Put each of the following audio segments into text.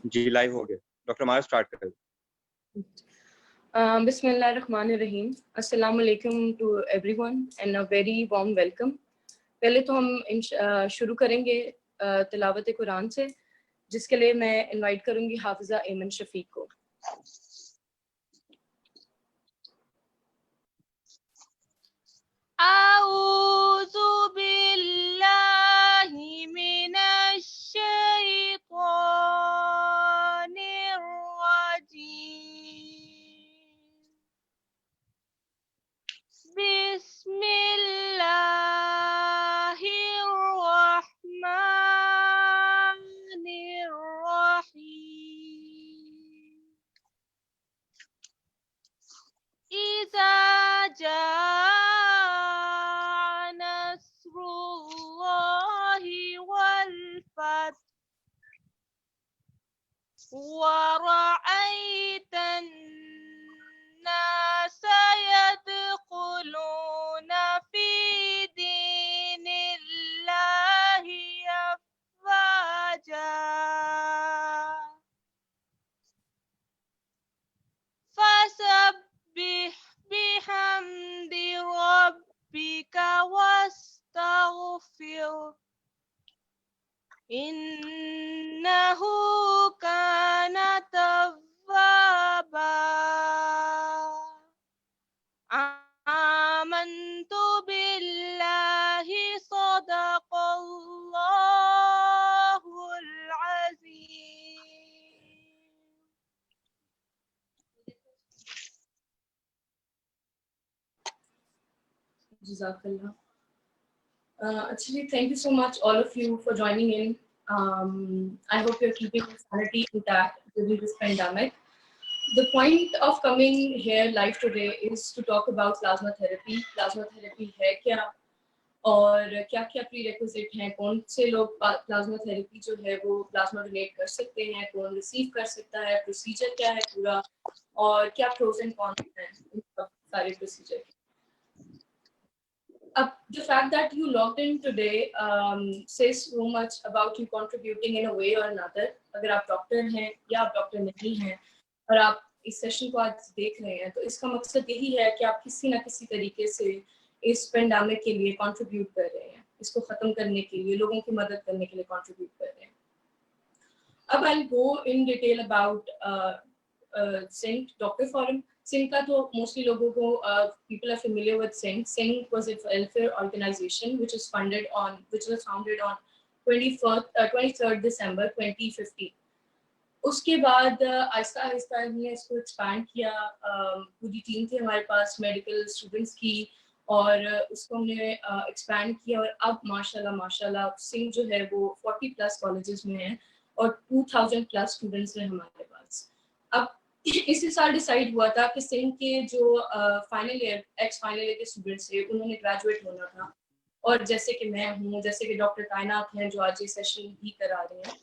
جی live ہو گیا doctor مارا start کریں. بسم اللہ الرحمن الرحیم. السلام علیکم to everyone and a very warm welcome. پہلے تو ہم شروع کریں گے تلاوت قرآن سے، جس کے لیے میں انوائٹ کروں گی حافظہ ایمن شفیق کو. اعوذ باللہ من الشیطان الرجیم. بسم اللہ الرحمن الرحیم. اذا جاء نصر اللہ والفتح ورأيت الناس يدخلون في دين الله أفواجا فسبح بحمد ربك واستغفر إنه كان توابا. آمنت بالله صدق الله العظيم. جزاک اللہ. Actually, thank you so much, all of you, for joining in. I hope you're keeping your sanity intact during this pandemic. The point of coming here live today is to talk about plasma therapy. Plasma therapy ہے کیا اور کیا کیا پری requisite ہیں، کون سے لوگ plasma therapy جو ہے وہ پلازما ڈونیٹ کر سکتے ہیں، کون ریسیو کر سکتا ہے، پروسیجر کیا ہے پورا، اور کیا پروز اینڈ کونس ہیں ان سارے پروسیجر کے. The fact that you logged in today says so much about you contributing in a way or another. اگر آپ ڈاکٹر ہیں یا آپ ڈاکٹر نہیں ہیں اور آپ اس سیشن کو آج دیکھ رہے ہیں تو اس کا مقصد یہی ہے کہ آپ کسی نہ کسی طریقے سے اس پینڈیمک کے لیے کنٹریبیوٹ کر رہے ہیں، اس کو ختم کرنے کے لیے، لوگوں کی مدد کرنے کے لیے کنٹریبیوٹ کر رہے ہیں. اب I'll go in detail about SINC Doctor Forum. SINC کا تو موسٹلی لوگوں کو people are familiar with SINC. SINC was a welfare organization which was founded on 23rd December 2015. اس کے بعد آہستہ آہستہ ہم نے اس کو ایکسپینڈ کیا. پوری ٹیم تھی ہمارے پاس میڈیکل اسٹوڈنٹس کی، اور اس کو ہم نے ایکسپینڈ کیا، اور اب ماشاء اللہ SINC جو ہے وہ 40+ کالجز میں ہے اور 2000+ اسٹوڈنٹس ہیں ہمارے پاس. اب اسی سال ڈیسائیڈ ہوا تھا کہ SINC کے جو فائنل ایئر کے اسٹوڈنٹس تھے انہوں نے گریجویٹ ہونا تھا، اور جیسے کہ میں ہوں، جیسے کہ ڈاکٹر کائنات ہیں جو آج یہ سیشن بھی کرا رہے ہیں،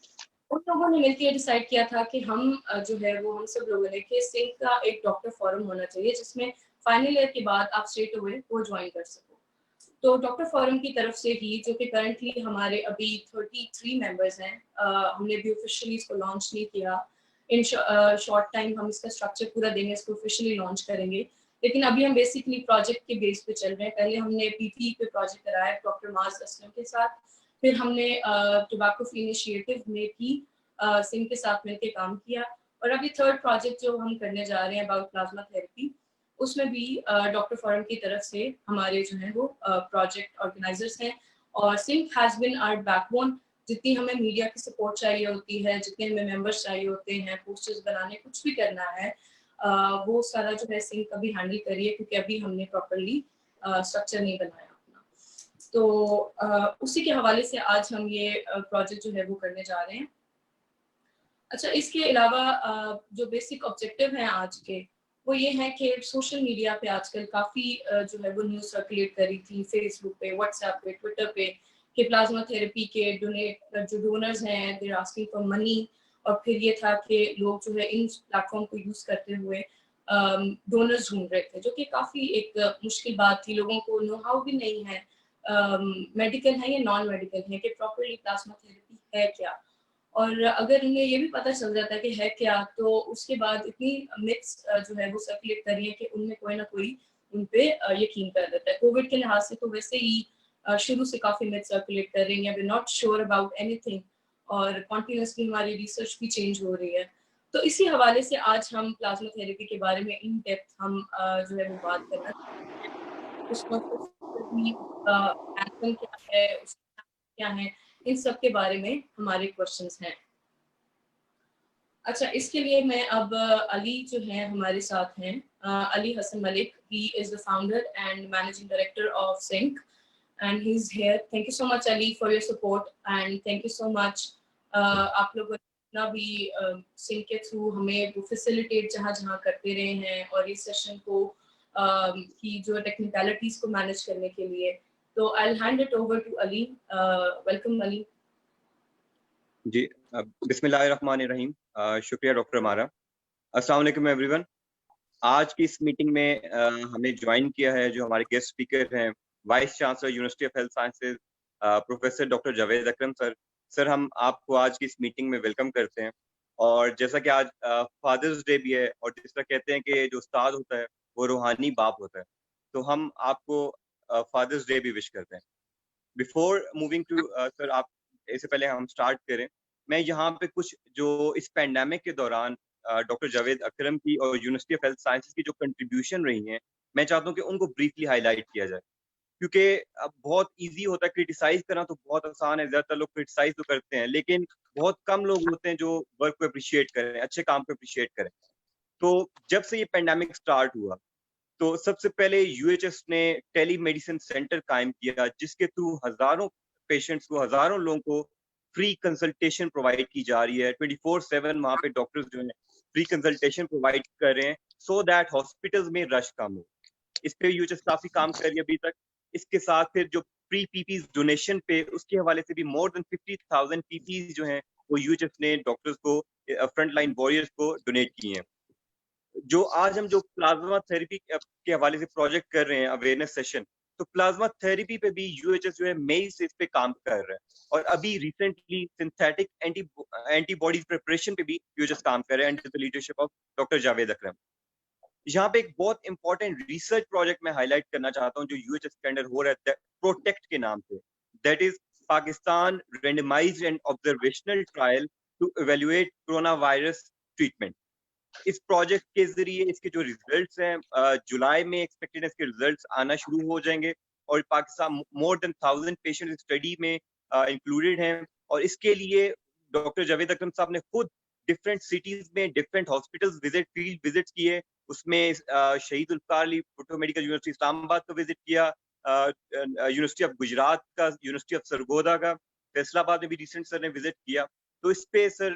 ان لوگوں نے مل کے یہ ڈیسائیڈ کیا تھا کہ ہم جو ہے وہ ہم سب لوگوں نے کہ SINC کا ایک ڈاکٹر فورم ہونا چاہیے جس میں فائنل ایئر کے بعد آپ اسٹریٹ اوے وہ جوائن کر سکو. تو ڈاکٹر فورم کی طرف سے ہی، جو کہ کرنٹلی ہمارے ابھی 33 ممبرز ہیں، ہم نے بھی آفیشیلی اس کو لانچ نہیں کیا. ان شارٹ ٹائم ہم اس کا اسٹرکچر پورا دیں گے، اس کو آفیشیلی لانچ کریں گے، لیکن ابھی ہم بیسکلی پروجیکٹ کے بیس پہ چل رہے ہیں. پہلے ہم نے PTE پہ پروجیکٹ کرایا ڈاکٹر معاذ اسلم کے ساتھ، پھر ہم نے ٹوبیکو فری انیشیٹو میں بھی SINC کے ساتھ مل کے کام کیا، اور ابھی تھرڈ پروجیکٹ جو ہم کرنے جا رہے ہیں اباؤٹ پلازما تھراپی، اس میں بھی ڈاکٹر فورم کی طرف سے ہمارے جو ہیں وہ پروجیکٹ آرگنائزرس ہیں. اور SINC has been our backbone. جتنی ہمیں میڈیا کی سپورٹ چاہیے ہوتی ہے، جتنے ہمیں ممبرس چاہیے ہوتے ہیں، پوسٹرز بنانے، کچھ بھی کرنا ہے، وہ سارا جو ہے SINC ابھی ہینڈل کریے، کیونکہ ابھی ہم نے پراپرلی اسٹرکچر نہیں بنایا اپنا. تو اسی کے حوالے سے آج ہم یہ پروجیکٹ جو ہے وہ کرنے جا رہے ہیں. اچھا، اس کے علاوہ جو بیسک آبجیکٹیو ہیں آج کے، وہ یہ ہے کہ سوشل میڈیا پہ آج کل کافی جو ہے وہ نیوز سرکولیٹ کری تھی، فیس بک پہ، واٹس ایپ پہ، ٹویٹر پہ، کہ پلازما تھراپی کے جو ڈونرز ہیں they are asking for money. اور پھر یہ تھا کہ لوگ جو ہے ان پلیٹ فارم کو یوز کرتے ہوئے ڈونرز ڈھونڈ رہے تھے، جو کہ کافی ایک مشکل بات تھی. لوگوں کو نو ہاؤ بھی نہیں ہے، میڈیکل ہے یا نان میڈیکل ہے، کہ پراپرلی پلازما تھراپی ہے کیا. اور اگر انہیں یہ بھی پتہ چل جاتا ہے کہ ہے کیا تو اس کے بعد اتنی متس جو ہے وہ سرکولیٹ کر رہی ہیں کہ ان میں کوئی نہ کوئی ان پہ یقین کر دیتا ہے. کووڈ کے لحاظ سے تو ویسے ہی شروع سے کافی متس سرکولیٹ کر رہی ہیں. We not sure about anything اور کنٹینیوسلی ہماری ریسرچ بھی چینج ہو رہی ہے. تو اسی حوالے سے آج ہم پلازما تھراپی کے بارے میں ان ڈیپتھ ہم جو ہے وہ بات کرنا اس کیا ہے اس کیا ہے ان سب کے بارے میں ہمارے کوشچنس ہیں. اچھا اس کے لیے میں اب علی جو ہیں ہمارے ساتھ ہیں, علی حسن ملک. ہی از the founder and managing director of Sync and he's here. Thank you so much Ali for your support and thank you so much آپ لوگوں نے بھی Sync کے تھرو ہمیں وہ فیسیلیٹیٹ جہاں جہاں کرتے رہے ہیں اور اس سیشن کو کی جو ٹیکنیکلٹیز کو مینیج کرنے کے لیے. تو I'll hand it over to Ali. Welcome Ali. جی بسم اللہ الرحمن الرحیم. شکریہ ڈاکٹر مارا. السلام علیکم ایوری ون. آج کی اس میٹنگ میں ہمیں جوائن کیا ہے جو ہمارے گیسٹ اسپیکر ہیں, vice chancellor university of health sciences professor doctor Javed Akram sir. Sir ہم آپ کو آج کی اس میٹنگ میں ویلکم کرتے ہیں. اور جیسا کہ آج فادرز ڈے بھی ہے اور جس طرح کہتے ہیں کہ جو استاد ہوتا ہے وہ روحانی باپ ہوتا ہے, تو ہم آپ کو فادرز ڈے بھی وش کرتے ہیں. بیفور موونگ ٹو سر, آپ اس سے پہلے ہم اسٹارٹ کریں, میں یہاں پہ کچھ جو اس پینڈیمک کے دوران ڈاکٹر جاوید اکرم کی اور یونیورسٹی آف ہیلتھ سائنسز کی جو کنٹریبیوشن رہی ہیں, میں چاہتا ہوں کہ ان کو بریفلی ہائی لائٹ کیا جائے, کیونکہ اب بہت ایزی ہوتا ہے کرٹیسائز کرنا, تو بہت آسان ہے, زیادہ تر لوگ کرٹیسائز تو کرتے ہیں, لیکن بہت کم لوگ ہوتے ہیں جو ورک کو اپریشیٹ کریں, اچھے کام کو اپریشیٹ کریں. تو جب سے یہ پینڈیمک اسٹارٹ ہوا تو سب سے پہلے یو ایچ ایس نے ٹیلی میڈیسن سینٹر قائم کیا, جس کے تھرو ہزاروں پیشنٹس کو, ہزاروں لوگوں کو فری کنسلٹیشن پرووائڈ کی جا رہی ہے. 24/7 وہاں پہ ڈاکٹرز جو ہیں فری کنسلٹیشن پرووائڈ کر رہے ہیں, سو دیٹ ہاسپٹلز میں رش کم ہو. اس پہ یو ایچ ایس کافی کام کر رہی ہے ابھی تک. اس کے ساتھ پھر جو پری پی پیز ڈونیشن پہ, اس کے حوالے سے بھی مور دین 50,000 پی پیز جو ہیں وہ یو ایچ ایس نے ڈاکٹرز کو, فرنٹ لائن وارئرز کو ڈونیٹ کیے ہیں. جو آج ہم جو پلازما تھراپی کے حوالے سے پروجیکٹ کر رہے ہیں اویئرنیس سیشن, تو پلازما تھراپی پہ بھی یو ایچ ایس جو ہے مئی سے اس پہ کام کر رہا ہے. اور ابھی recently synthetic antibodies preparation پہ بھی یو ایچ ایس کام کر رہے ہیں under the leadership of doctor Javed Akram. یہاں پہ ایک بہت امپورٹنٹ ریسرچ پروجیکٹ میں ہائی لائٹ کرنا چاہتا ہوں جو یو ایچ ایس کے انڈر ہو رہا ہے, پروٹیکٹ کے نام سے. That is Pakistan randomised and observational trial to evaluate corona virus treatment. اس پروجیکٹ کے ذریعے اس کے جو ریزلٹس ہیں جولائی میں ایکسپیکٹڈ اس کے ریزلٹس آنا شروع ہو جائیں گے, اور پاکستان مور دین 1000 پیشنٹ اسٹڈی میں انکلوڈیڈ ہیں. اور اس کے لیے ڈاکٹر جاوید اکرم صاحب نے خود ڈفرینٹ سٹیز میں ڈفرینٹ ہاسپٹلز فیلڈ وزٹ کیے. اس میں شہید الفقار علی بھٹو میڈیکل یونیورسٹی اسلام آباد کا وزٹ کیا, یونیورسٹی آف گجرات کا, یونیورسٹی آف سرگودا کا, فیصل آباد میں بھی ریسنٹ سر نے وزٹ کیا. تو اس پہ سر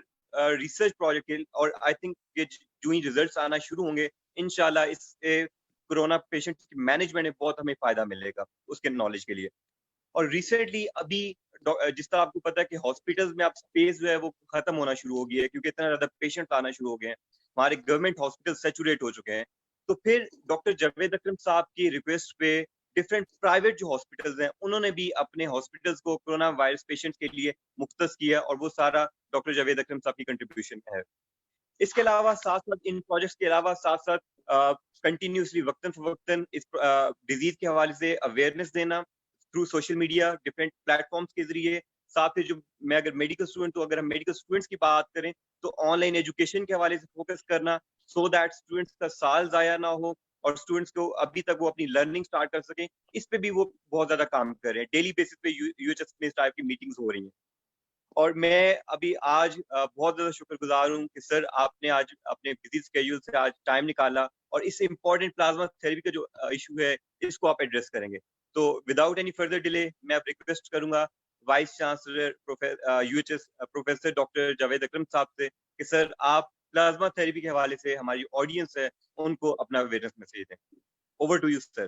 ریسرچ پروجیکٹ, اور آئی تھنک کہ جو ہی ریزلٹس آنا شروع ہوں گے انشاءاللہ اس سے کورونا پیشنٹ کی مینجمنٹ میں بہت ہمیں فائدہ ملے گا اس کے نالج کے لیے. اور ریسنٹلی ابھی جس طرح آپ کو پتا ہے کہ ہاسپٹلز میں اب اسپیس جو ہے وہ ختم ہونا شروع ہو گئی ہے, کیونکہ اتنا زیادہ پیشنٹ آنا شروع ہو گئے ہیں, ہمارے گورنمنٹ ہاسپٹل سیچوریٹ ہو چکے ہیں. تو پھر ڈاکٹر جاوید اکرم صاحب کی ریکویسٹ پہ ڈفرینٹ پرائیویٹ جو ہاسپٹلز ہیں انہوں نے بھی اپنے ہاسپٹلز کو کورونا وائرس پیشنٹ کے لیے مختص کیا, اور وہ سارا ڈاکٹر جاوید اکرم صاحب کی کنٹریبیوشن ہے. اس کے علاوہ ساتھ ساتھ ان پروجیکٹس کے علاوہ ساتھ ساتھ کنٹینیوسلی وقتاً فوقتاً اس ڈیزیز کے حوالے سے اویئرنیس دینا through social media different platforms کے ذریعے. ساتھ ہی جو میں اگر میڈیکل اسٹوڈنٹ ہوں, اگر ہم میڈیکل اسٹوڈنٹس کی بات کریں تو آن لائن ایجوکیشن کے حوالے سے فوکس کرنا, سو دیٹ اسٹوڈنٹس کا سال ضائع نہ ہو اور اسٹوڈنٹس کو ابھی تک وہ اپنی لرننگ اسٹارٹ کر سکیں. اس پہ بھی وہ بہت زیادہ کام کر رہے ہیں. ڈیلی بیسس پہ یو ایچ ایس میں اس ٹائپ کی میٹنگز ہو رہی ہیں. اور میں ابھی آج بہت زیادہ شکر گزار ہوں کہ سر آپ نے آج اپنے بزی اسکیڈول سے آج ٹائم نکالا اور اس امپورٹنٹ پلازما تھراپی کا جو ایشو ہے اس کو آپ ایڈریس کریں گے. تو وداؤٹ اینی فردر ڈیلے میں اب ریکویسٹ کروں گا vice chancellor U H S professor doctor Javed Akram sahib سے کہ سر آپ پلازما تھراپی کے حوالے سے ہماری آڈینس ہے ان کو اپنا اویئرنیس میسیج دیں. Over to you sir.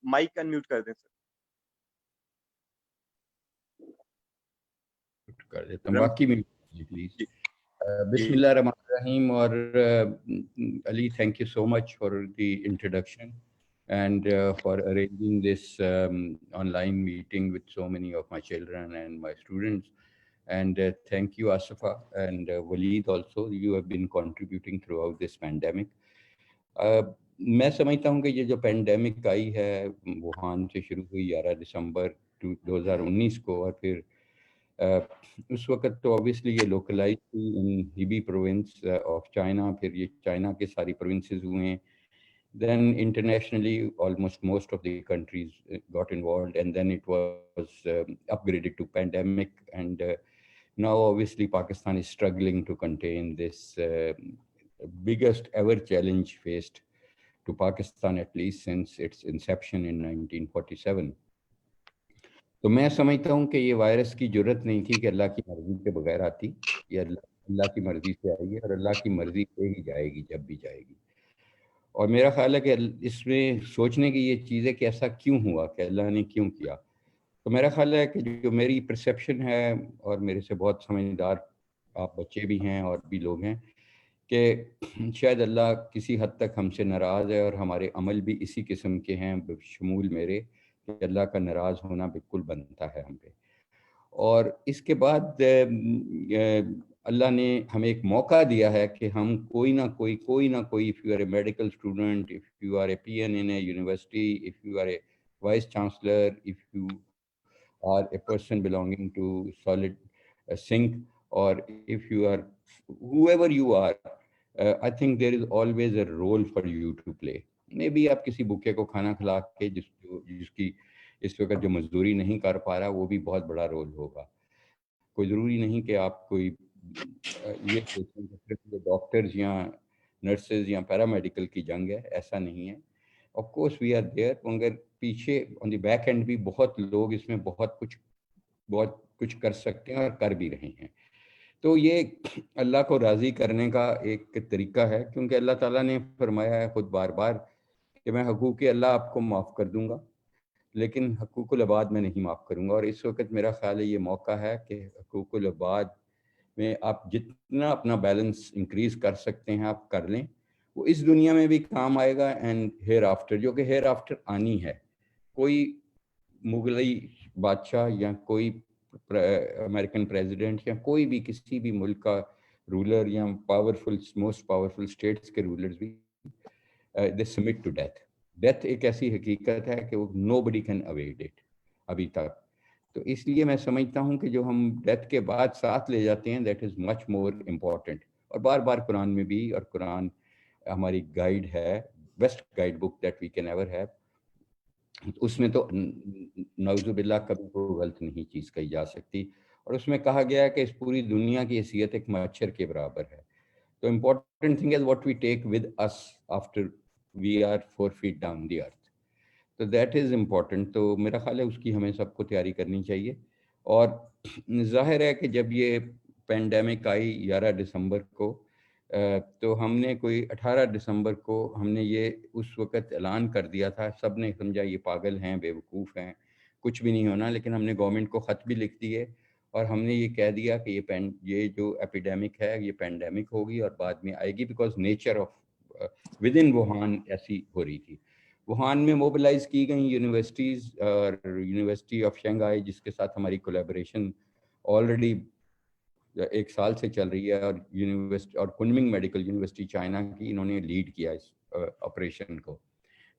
Mic unmute کر دیں سر. کر دیتا ہوں باقی میں پلیز. جی. بسم اللہ الرحمن الرحیم. اور Ali thank you so much for the introduction. and for arranging this online meeting with so many of my children and my students. And thank you, Asifa, and Waleed also. You have been contributing throughout this pandemic. मैं समझता हूँ कि ये जो pandemic आई है Wuhan से शुरू हुई 11 दिसंबर 2019 को, और फिर उस वक्त तो ऑब्वियसली ये लोकलाइज थी इन हिबी प्रोविंस ऑफ चाइना, फिर ये चाइना के सारी प्रोविंसेस हुए हैं. Then internationally, almost most of the countries got involved, and then it was upgraded to pandemic. And now, obviously, Pakistan is struggling to contain this biggest ever challenge faced to Pakistan, at least since its inception in 1947. तो मैं समझता हूँ कि ये virus की जरूरत नहीं थी कि अल्लाह की मर्जी के बगैर आती. ये अल्लाह की मर्जी से आई है और अल्लाह की मर्जी से ही जाएगी जब भी जाएगी. और मेरा ख्याल है कि इसमें सोचने की ये चीज़ है कि ऐसा क्यों हुआ, कि अल्लाह ने क्यों किया. तो मेरा ख्याल है कि जो मेरी परसेप्शन है, और मेरे से बहुत समझदार आप बच्चे भी हैं और भी लोग हैं, कि शायद अल्लाह किसी हद तक हमसे नाराज़ है और हमारे अमल भी इसी किस्म के हैं, बशमूल मेरे, कि अल्लाह का नाराज़ होना बिल्कुल बनता है हम पे. और इसके बाद अल्लाह ने हमें एक मौका दिया है कि हम कोई ना कोई if you are a medical student, if you are a peon in a university, if you are a vice chancellor, if you are a person belonging to solid sink, और if you are whoever you are, I think there is always a role for you to play. Maybe आप किसी भूखे को खाना खिला के जिसकी इस वक्त जो मजदूरी नहीं कर पा रहा, वो भी बहुत बड़ा रोल होगा. कोई ज़रूरी नहीं कि आप कोई ये सोचें कि सिर्फ डॉक्टर्स या नर्सेज या पैरामेडिकल की जंग है, ऐसा नहीं है. Of course we are there, मगर पीछे ऑन द बैक एंड भी बहुत लोग इसमें बहुत कुछ कर सकते हैं और कर भी रहे हैं. तो ये अल्लाह को राज़ी करने का एक तरीका है, क्योंकि अल्लाह ताला ने फरमाया है खुद बार बार कि मैं हकूक़ अल्लाह आपको माफ़ कर दूंगा, लेकिन हकूक़ुल इबाद में नहीं माफ़ करूंगा. और इस वक्त मेरा ख्याल है ये मौका है कि हकूक़ुल इबाद में आप जितना अपना बैलेंस इंक्रीज़ कर सकते हैं आप कर लें. वो इस दुनिया में भी काम आएगा एंड हेयर आफ्टर, जो कि हेयर आफ्टर आनी है. कोई मुगलई बादशाह या कोई अमेरिकन प्रेसिडेंट या कोई भी किसी भी मुल्क का रूलर या मोस्ट पावरफुल स्टेट्स के रूलर्स भी दे सबमिट टू डेथ. डेथ एक ऐसी हकीकत है कि वो नोबडी कैन अवॉइड इट अभी तक. तो इसलिए मैं समझता हूँ कि जो हम डेथ के बाद साथ ले जाते हैं, that is much more important. और बार बार कुरान में भी, और कुरान हमारी गाइड है, best guide book that we can ever have, उसमें तो नौजुबिल्लाह कभी कोई गलत नहीं चीज़ कही जा सकती. और उसमें कहा गया है कि इस पूरी दुनिया की हैसियत एक मच्छर के बराबर है. तो important thing is what we take with us after we are 4 feet down the earth. तो दैट इज़ इम्पोर्टेंट. तो मेरा ख्याल है उसकी हमें सबको तैयारी करनी चाहिए. और जाहिर है कि जब ये पेंडेमिक आई 11 दिसंबर को, तो हमने कोई 18 दिसंबर को हमने ये उस वक़्त ऐलान कर दिया था. सब ने समझा ये पागल हैं, बेवकूफ़ हैं, कुछ भी नहीं होना. लेकिन हमने गवर्नमेंट को ख़त भी लिख दिए और हमने ये कह दिया कि ये जो एपिडेमिक है ये पेंडेमिक होगी और बाद में आएगी, because nature of with in Wuhan ऐसी हो रही थी. वुहान में मोबिलाइज़ की गई यूनिवर्सिटीज़ और यूनिवर्सिटी ऑफ शंघाई, जिसके साथ हमारी कोलैबोरेशन ऑलरेडी 1 साल से चल रही है, और यूनिवर्सिटी और कुनमिंग मेडिकल यूनिवर्सिटी चाइना की, इन्होंने लीड किया इस ऑपरेशन को.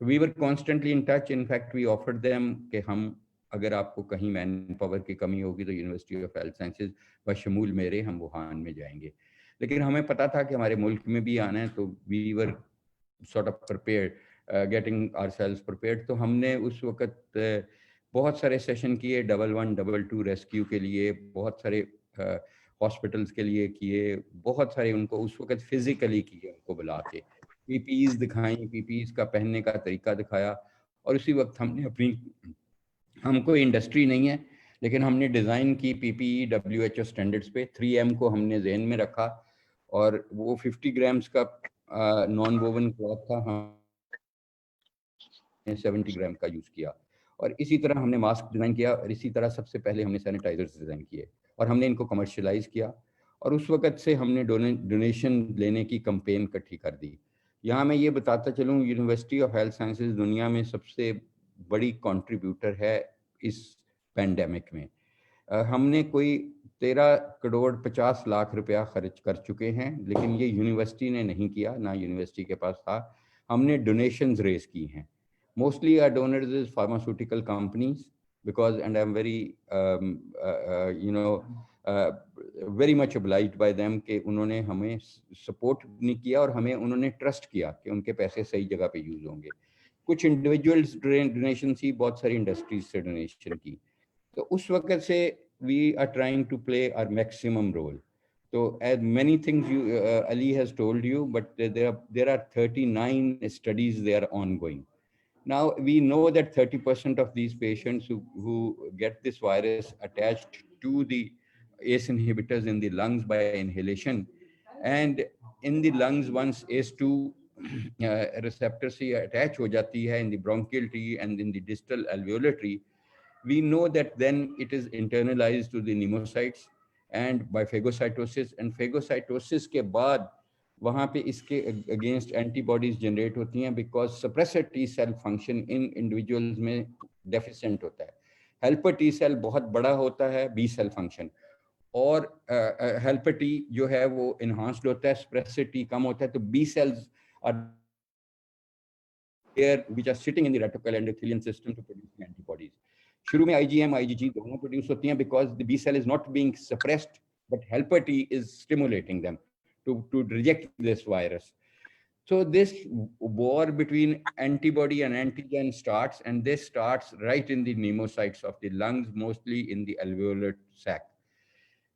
We were constantly in touch. In fact we offered them कि हम अगर आपको कहीं मैन पावर की कमी होगी तो यूनिवर्सिटी ऑफ हेल्थ साइंसेज बशमूल मेरे हम वुहान में जाएंगे. लेकिन हमें पता था कि हमारे मुल्क में भी आना है, तो we were sort of prepared, getting ourselves prepared. तो हमने उस वक्त बहुत सारे सेशन किए, 11, 22 रेस्क्यू के लिए, बहुत सारे हॉस्पिटल्स के लिए किए, बहुत सारे उनको उस वक्त फिजिकली किए, उनको बुला के पीपीईज दिखाई, पीपीईज का पहनने का तरीका दिखाया. और उसी वक्त हमने हम कोई इंडस्ट्री नहीं है, लेकिन हमने डिज़ाइन की पीपीई WHO स्टैंडर्ड्स पे. 3M को हमने ज़हन में रखा, और वो 50 ग्राम्स का नॉन वोवन क्लॉथ था, हमने 70 ग्राम का यूज़ किया. और इसी तरह हमने मास्क डिज़ाइन किया, और इसी तरह सबसे पहले हमने सैनिटाइजर्स डिज़ाइन किए और हमने इनको कमर्शलाइज़ किया. और उस वक़्त से हमने डोनेशन लेने की कैंपेन इकट्ठी कर दी. यहाँ मैं ये बताता चलूँ, यूनिवर्सिटी ऑफ हेल्थ साइंसेज दुनिया में सबसे बड़ी कंट्रीब्यूटर है इस पैंडेमिक में। हमने कोई 13 करोड़ 50 लाख रुपया खर्च कर चुके हैं, लेकिन ये यूनिवर्सिटी ने नहीं किया, ना यूनिवर्सिटी के पास था। हमने डोनेशंस रेज की हैं। Mostly our donors is pharmaceutical companies, because and I am very very much obliged by them कि उन्होंने हमें सपोर्ट नहीं किया और हमें उन्होंने ट्रस्ट किया कि उनके पैसे सही जगह पे यूज होंगे। कुछ इंडिविजुअल्स डोनेशन की, बहुत सारी इंडस्ट्रीज से डोनेशन की। तो उस वक्त से we are trying to play our maximum role. So as many things Ali has told you, but there are 39 studies they are ongoing. Now we know that 30% of these patients who get this virus attached to the ACE inhibitors in the lungs by inhalation, and in the lungs once ACE2 receptor से attach हो जाती है in the bronchial tree and in the distal alveolar tree, we know that then it is internalized to the pneumocystes and by phagocytosis, and phagocytosis के बाद वहाँ पे इसके against antibodies generate होती हैं, because suppressor T cell function in individuals में deficient होता है। हेल्पर टी सेल बहुत बड़ा होता है बी सेल फंक्शन, और हेल्पर टी जो है वो इन्हांस्ड होता है, सप्रेसर टी कम होता है, तो B cells are there which are sitting in the reticular endothelial system to produce antibodies. शुरू में IgM IgG दोनों प्रोड्यूस होती हैं, because the B cell is not being suppressed, but helper T is stimulating them to reject this virus. So this war between antibody and antigen starts, and this starts right in the pneumocytes of the lungs, mostly in the alveolar sac.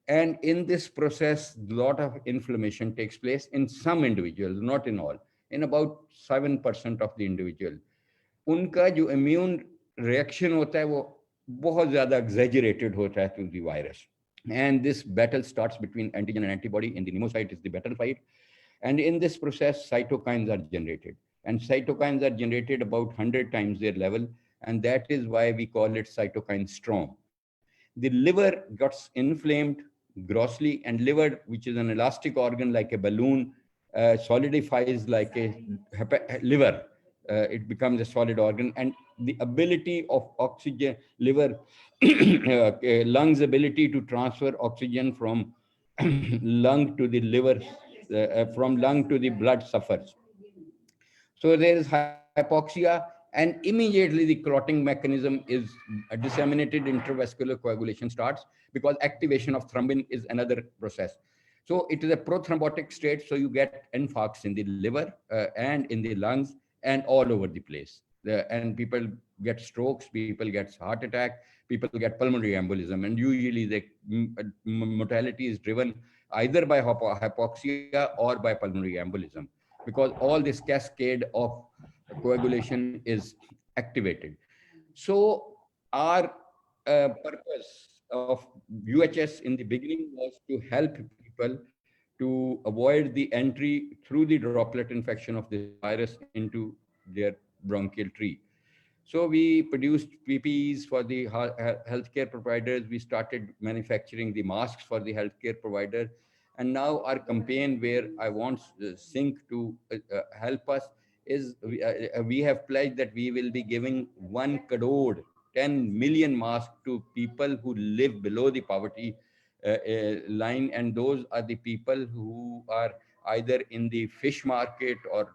And in this process, a lot of inflammation takes place in some individuals, not in all, in about 7% of the individual. उनका जो immune reaction होता है वो बहुत ज़्यादा exaggerated होता है to the virus. And this battle starts between antigen and antibody. In the pneumocyte is the battlefight. And in this process, cytokines are generated. And cytokines are generated about 100 times their level. And that is why we call it cytokine storm. The liver gets inflamed grossly, and liver, which is an elastic organ like a balloon, solidifies like a liver. It becomes a solid organ, and the ability of oxygen, liver, lungs' ability to transfer oxygen from lung to the liver, from lung to the blood suffers. So there is hypoxia, and immediately the clotting mechanism is disseminated, intravascular coagulation starts, because activation of thrombin is another process. So it is a prothrombotic state, so you get infarcts in the liver and in the lungs and all over the place. And people get strokes, people get heart attack, people get pulmonary embolism, and usually the mortality is driven either by hypoxia or by pulmonary embolism, because all this cascade of coagulation is activated. So our purpose of UHS in the beginning was to help people to avoid the entry through the droplet infection of this virus into their bronchial tree. So we produced PPEs for the healthcare providers. We started manufacturing the masks for the healthcare provider. And now our campaign, where I want Sync to help us, is we have pledged that we will be giving 1 crore, 10 million masks to people who live below the poverty line. And those are the people who are either in the fish market or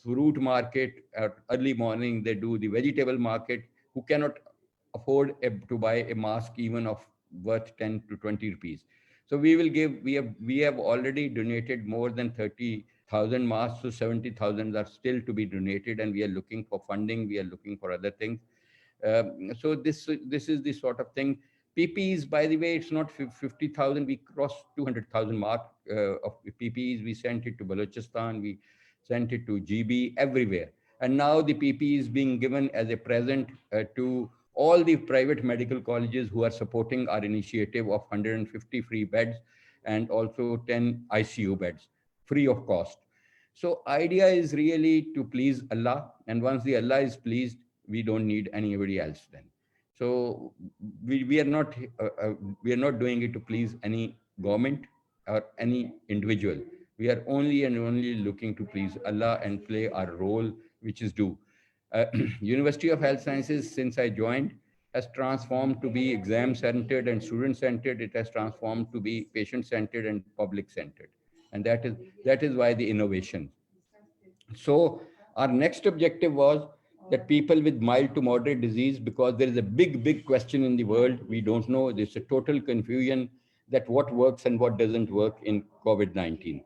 fruit market. At early morning they do the vegetable market, who cannot afford to buy a mask even of worth 10 to 20 rupees. So we will give, we have already donated more than 30,000 masks, so 70,000 are still to be donated, and we are looking for funding, we are looking for other things. So this is the sort of thing. PPEs, by the way, it's not 50,000, we crossed 200,000 mark of PPEs. We sent it to Balochistan, we sent it to GB, everywhere. And now the PPE is being given as a present to all the private medical colleges who are supporting our initiative of 150 free beds and also 10 ICU beds, free of cost. So idea is really to please Allah. And once the Allah is pleased, we don't need anybody else then. So we are not doing it to please any government or any individual. We are only and only looking to please Allah and play our role, which is due. University of Health Sciences, since I joined, has transformed to be exam-centered and student-centered. It has transformed to be patient-centered and public-centered. And that is why the innovation. So our next objective was that people with mild to moderate disease, because there is a big question in the world, we don't know, there's a total confusion that what works and what doesn't work in COVID-19.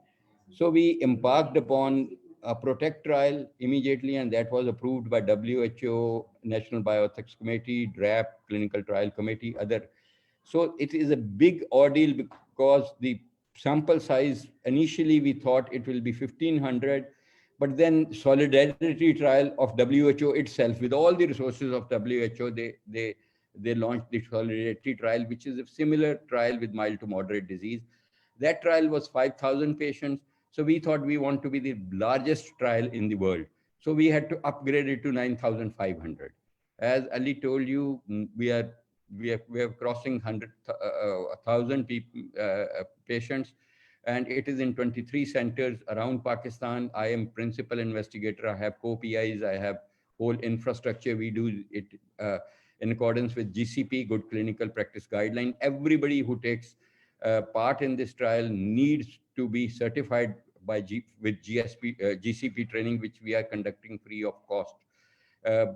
So we embarked upon a PROTECT trial immediately, and that was approved by WHO, National Bioethics Committee, DRAP, Clinical Trial Committee, other. So it is a big ordeal because the sample size, initially we thought it will be 1,500, but then solidarity trial of WHO itself, with all the resources of WHO, they launched the solidarity trial, which is a similar trial with mild to moderate disease. That trial was 5,000 patients. So we thought we want to be the largest trial in the world. So we had to upgrade it to 9,500. As Ali told you, we are crossing 1,000 patients, and it is in 23 centers around Pakistan. I am principal investigator. I have co-PIs. I have whole infrastructure. We do it in accordance with GCP, Good Clinical Practice Guideline. Everybody who takes part in this trial needs to be certified with GCP training, which we are conducting free of cost.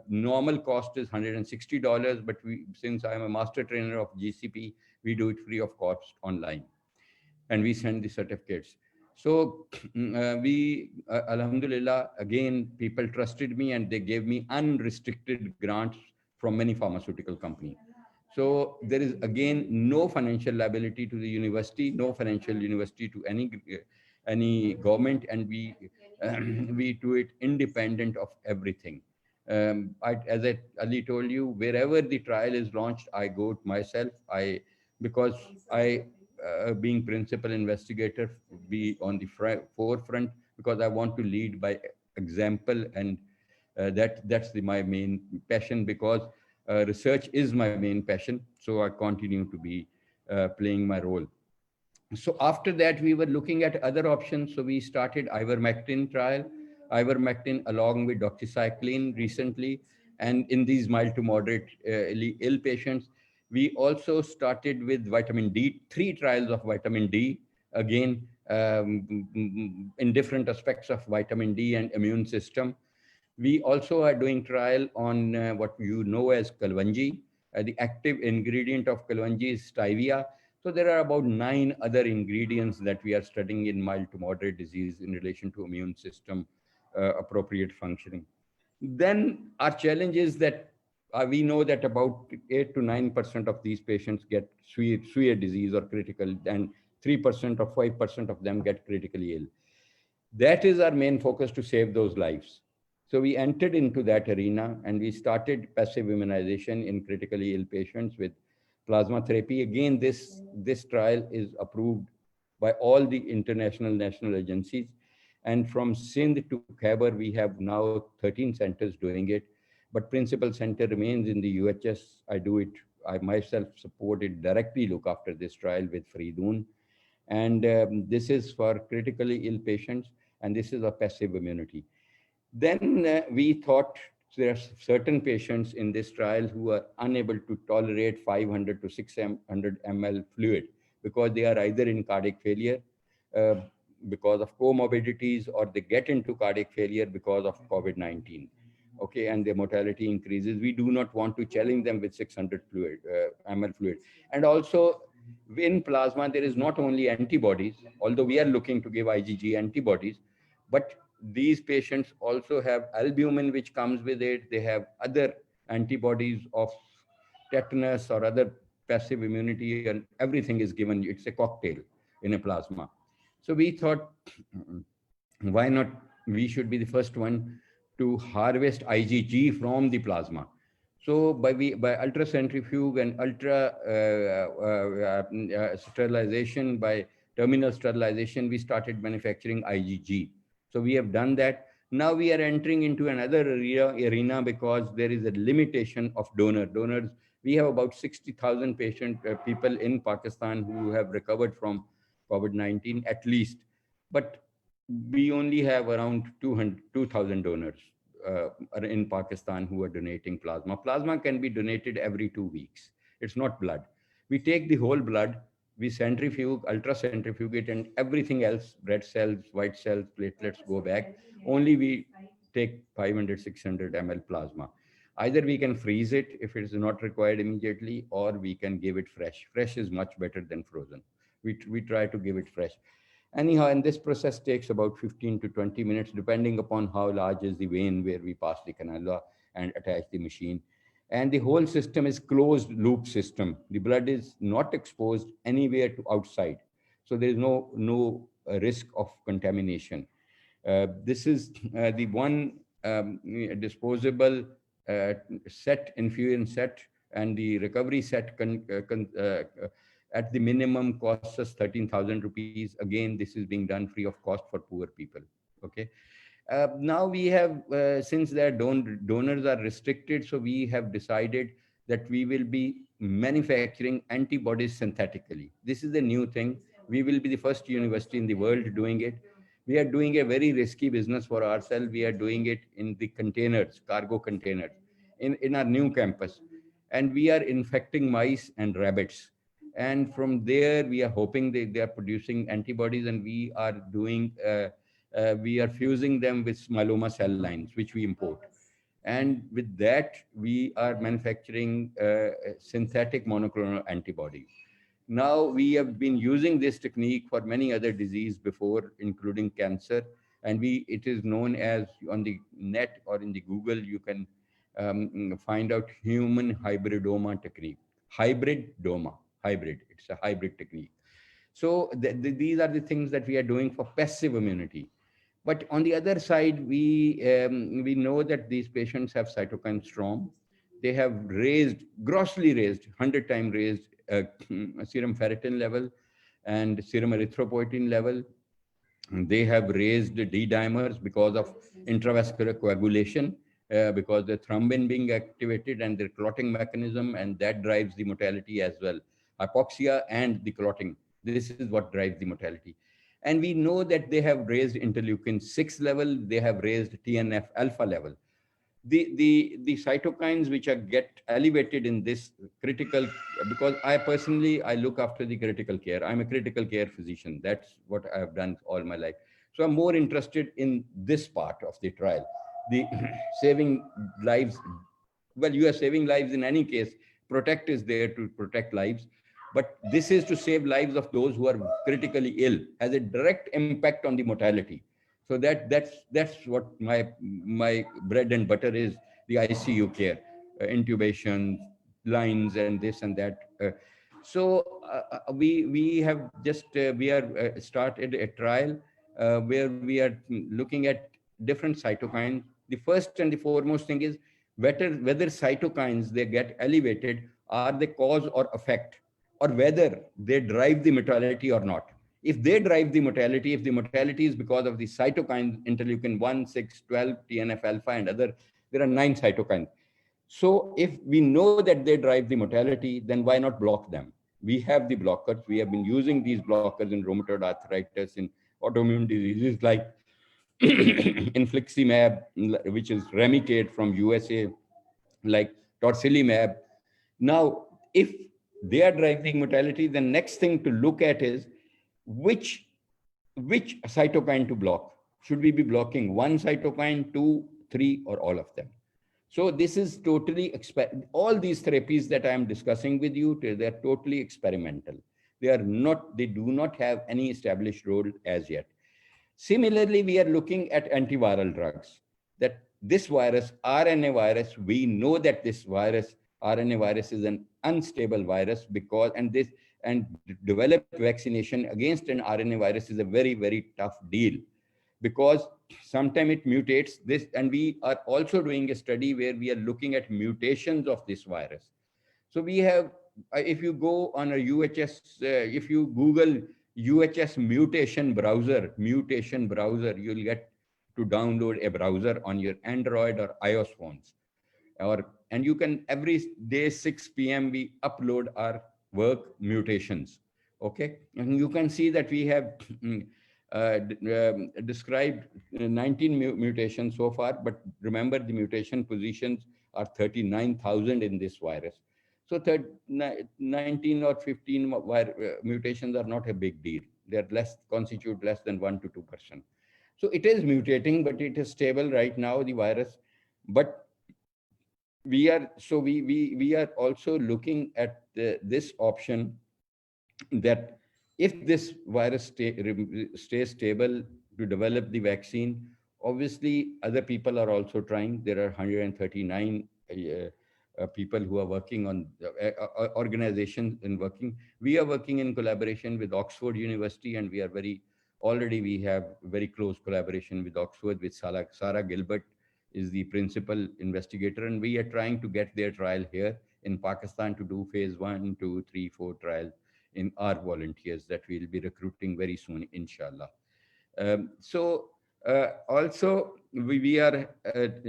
Normal cost is $160, but since I'm a master trainer of GCP, we do it free of cost online, and we send the certificates. So Alhamdulillah, again, people trusted me and they gave me unrestricted grants from many pharmaceutical companies. So there is again no financial liability to the university, no financial university to any government, and we do it independent of everything. As Ali told you, wherever the trial is launched, I go myself. Because being principal investigator, be on the forefront, because I want to lead by example, and that's my main passion, because research is my main passion. So I continue to be playing my role. So after that, we were looking at other options. So we started ivermectin trial, ivermectin along with doxycycline recently. And in these mild to moderate ill patients, we also started with vitamin D, 3 trials of vitamin D, again, in different aspects of vitamin D and immune system. We also are doing trial on what you know as Kalwanji. The active ingredient of Kalwanji is stevia. So there are about 9 other ingredients that we are studying in mild to moderate disease in relation to immune system appropriate functioning. Then our challenge is that we know that about 8 to 9% of these patients get severe disease or critical, and 3% or 5% of them get critically ill. That is our main focus, to save those lives. So we entered into that arena and we started passive immunization in critically ill patients with plasma therapy. Again, this trial is approved by all the international national agencies. And from Sindh to Khyber, we have now 13 centers doing it. But principal center remains in the UHS. I do it, I myself support it directly, look after this trial with Faridoon. And this is for critically ill patients, and this is a passive immunity. Then we thought there are certain patients in this trial who are unable to tolerate 500 to 600 ml fluid, because they are either in cardiac failure because of comorbidities, or they get into cardiac failure because of COVID-19. Okay, and their mortality increases. We do not want to challenge them with 600 ml fluid. And also in plasma, there is not only antibodies, although we are looking to give IgG antibodies, but these patients also have albumin, which comes with it. They have other antibodies of tetanus or other passive immunity, and everything is given. It's a cocktail in a plasma. So we thought, why not? We should be the first one to harvest IgG from the plasma. So by ultracentrifuge and sterilization, by terminal sterilization, we started manufacturing IgG. So we have done that. Now we are entering into another arena because there is a limitation of donors. We have about 60,000 people in Pakistan who have recovered from COVID-19 at least. But we only have around 2,000 donors in Pakistan who are donating plasma. Plasma can be donated every 2 weeks. It's not blood. We take the whole blood, we centrifuge, ultracentrifuge it, and everything else, red cells, white cells, platelets go back. Only we take 500, 600 ml plasma. Either we can freeze it if it is not required immediately, or we can give it fresh. Fresh is much better than frozen. We try to give it fresh. Anyhow, and this process takes about 15 to 20 minutes, depending upon how large is the vein where we pass the cannula and attach the machine. And the whole system is closed loop system. The blood is not exposed anywhere to outside. So there is no risk of contamination. This is the one disposable infusion set, and the recovery set at the minimum costs us 13,000 rupees. Again, this is being done free of cost for poor people. Okay. Now we have, since their donors are restricted, so we have decided that we will be manufacturing antibodies synthetically. This is a new thing. We will be the first university in the world doing it. We are doing a very risky business for ourselves. We are doing it in the containers, cargo containers, in our new campus. And we are infecting mice and rabbits. And from there, we are hoping that they are producing antibodies, and we are doing, we are fusing them with myeloma cell lines, which we import. And with that, we are manufacturing synthetic monoclonal antibodies. Now, we have been using this technique for many other diseases before, including cancer. And it is known as, on the net or in the Google, you can find out human hybridoma technique. Hybridoma. Hybrid. It's a hybrid technique. So these are the things that we are doing for passive immunity. But on the other side, we know that these patients have cytokine storm. They have grossly raised, 100 times raised serum ferritin level and serum erythropoietin level. They have raised D-dimers because of intravascular coagulation, because the thrombin being activated and their clotting mechanism, and that drives the mortality as well. Hypoxia and the clotting. This is what drives the mortality. And we know that they have raised interleukin 6 level, they have raised TNF alpha level. The cytokines which get elevated in this critical, because I personally look after the critical care. I'm a critical care physician. That's what I have done all my life. So I'm more interested in this part of the trial, the saving lives. Well, you are saving lives in any case. Protect is there to protect lives. But this is to save lives of those who are critically ill, has a direct impact on the mortality. So that's what my bread and butter is, the ICU care, intubation, lines, and this and that. So we have just, we are started a trial where we are looking at different cytokines. The first and the foremost thing is whether cytokines they get elevated are the cause or effect, or whether they drive the mortality or not. If they drive the mortality, if the mortality is because of the cytokines, interleukin 1, 6, 12, TNF alpha and other, there are 9 cytokines. So if we know that they drive the mortality, then why not block them? We have the blockers. We have been using these blockers in rheumatoid arthritis, in autoimmune diseases like infliximab, which is Remicade from USA, like torsilimab. Now, if they are driving mortality, the next thing to look at is which cytokine to block. Should we be blocking one cytokine, 2, 3, or all of them? So this is totally, all these therapies that I am discussing with you, they're totally experimental. They do not have any established role as yet. Similarly, we are looking at antiviral drugs. That this virus, RNA virus, we know that this virus, RNA virus, is an unstable virus, because, and develop vaccination against an RNA virus is a very, very tough deal, because sometimes it mutates this. And we are also doing a study where we are looking at mutations of this virus. So we have, if you go on a UHS, if you Google UHS mutation browser, you'll get to download a browser on your Android or iOS phones. And you can, every day 6 p.m. we upload our work mutations. Okay, and you can see that we have described 19 mutations so far, but remember the mutation positions are 39,000 in this virus. So 19 or 15 mutations are not a big deal. They're constitute less than 1 to 2%. So it is mutating, but it is stable right now, the virus. But we are also looking at this option that if this virus stays stable to develop the vaccine, obviously other people are also trying. There are 139 people who are working on organizations and working. We are working in collaboration with Oxford University, and already we have very close collaboration with Oxford, with Sarah Gilbert is the principal investigator, and we are trying to get their trial here in Pakistan to do phase 1, 2, 3, 4 trials in our volunteers that we'll be recruiting very soon, inshallah. Also, we are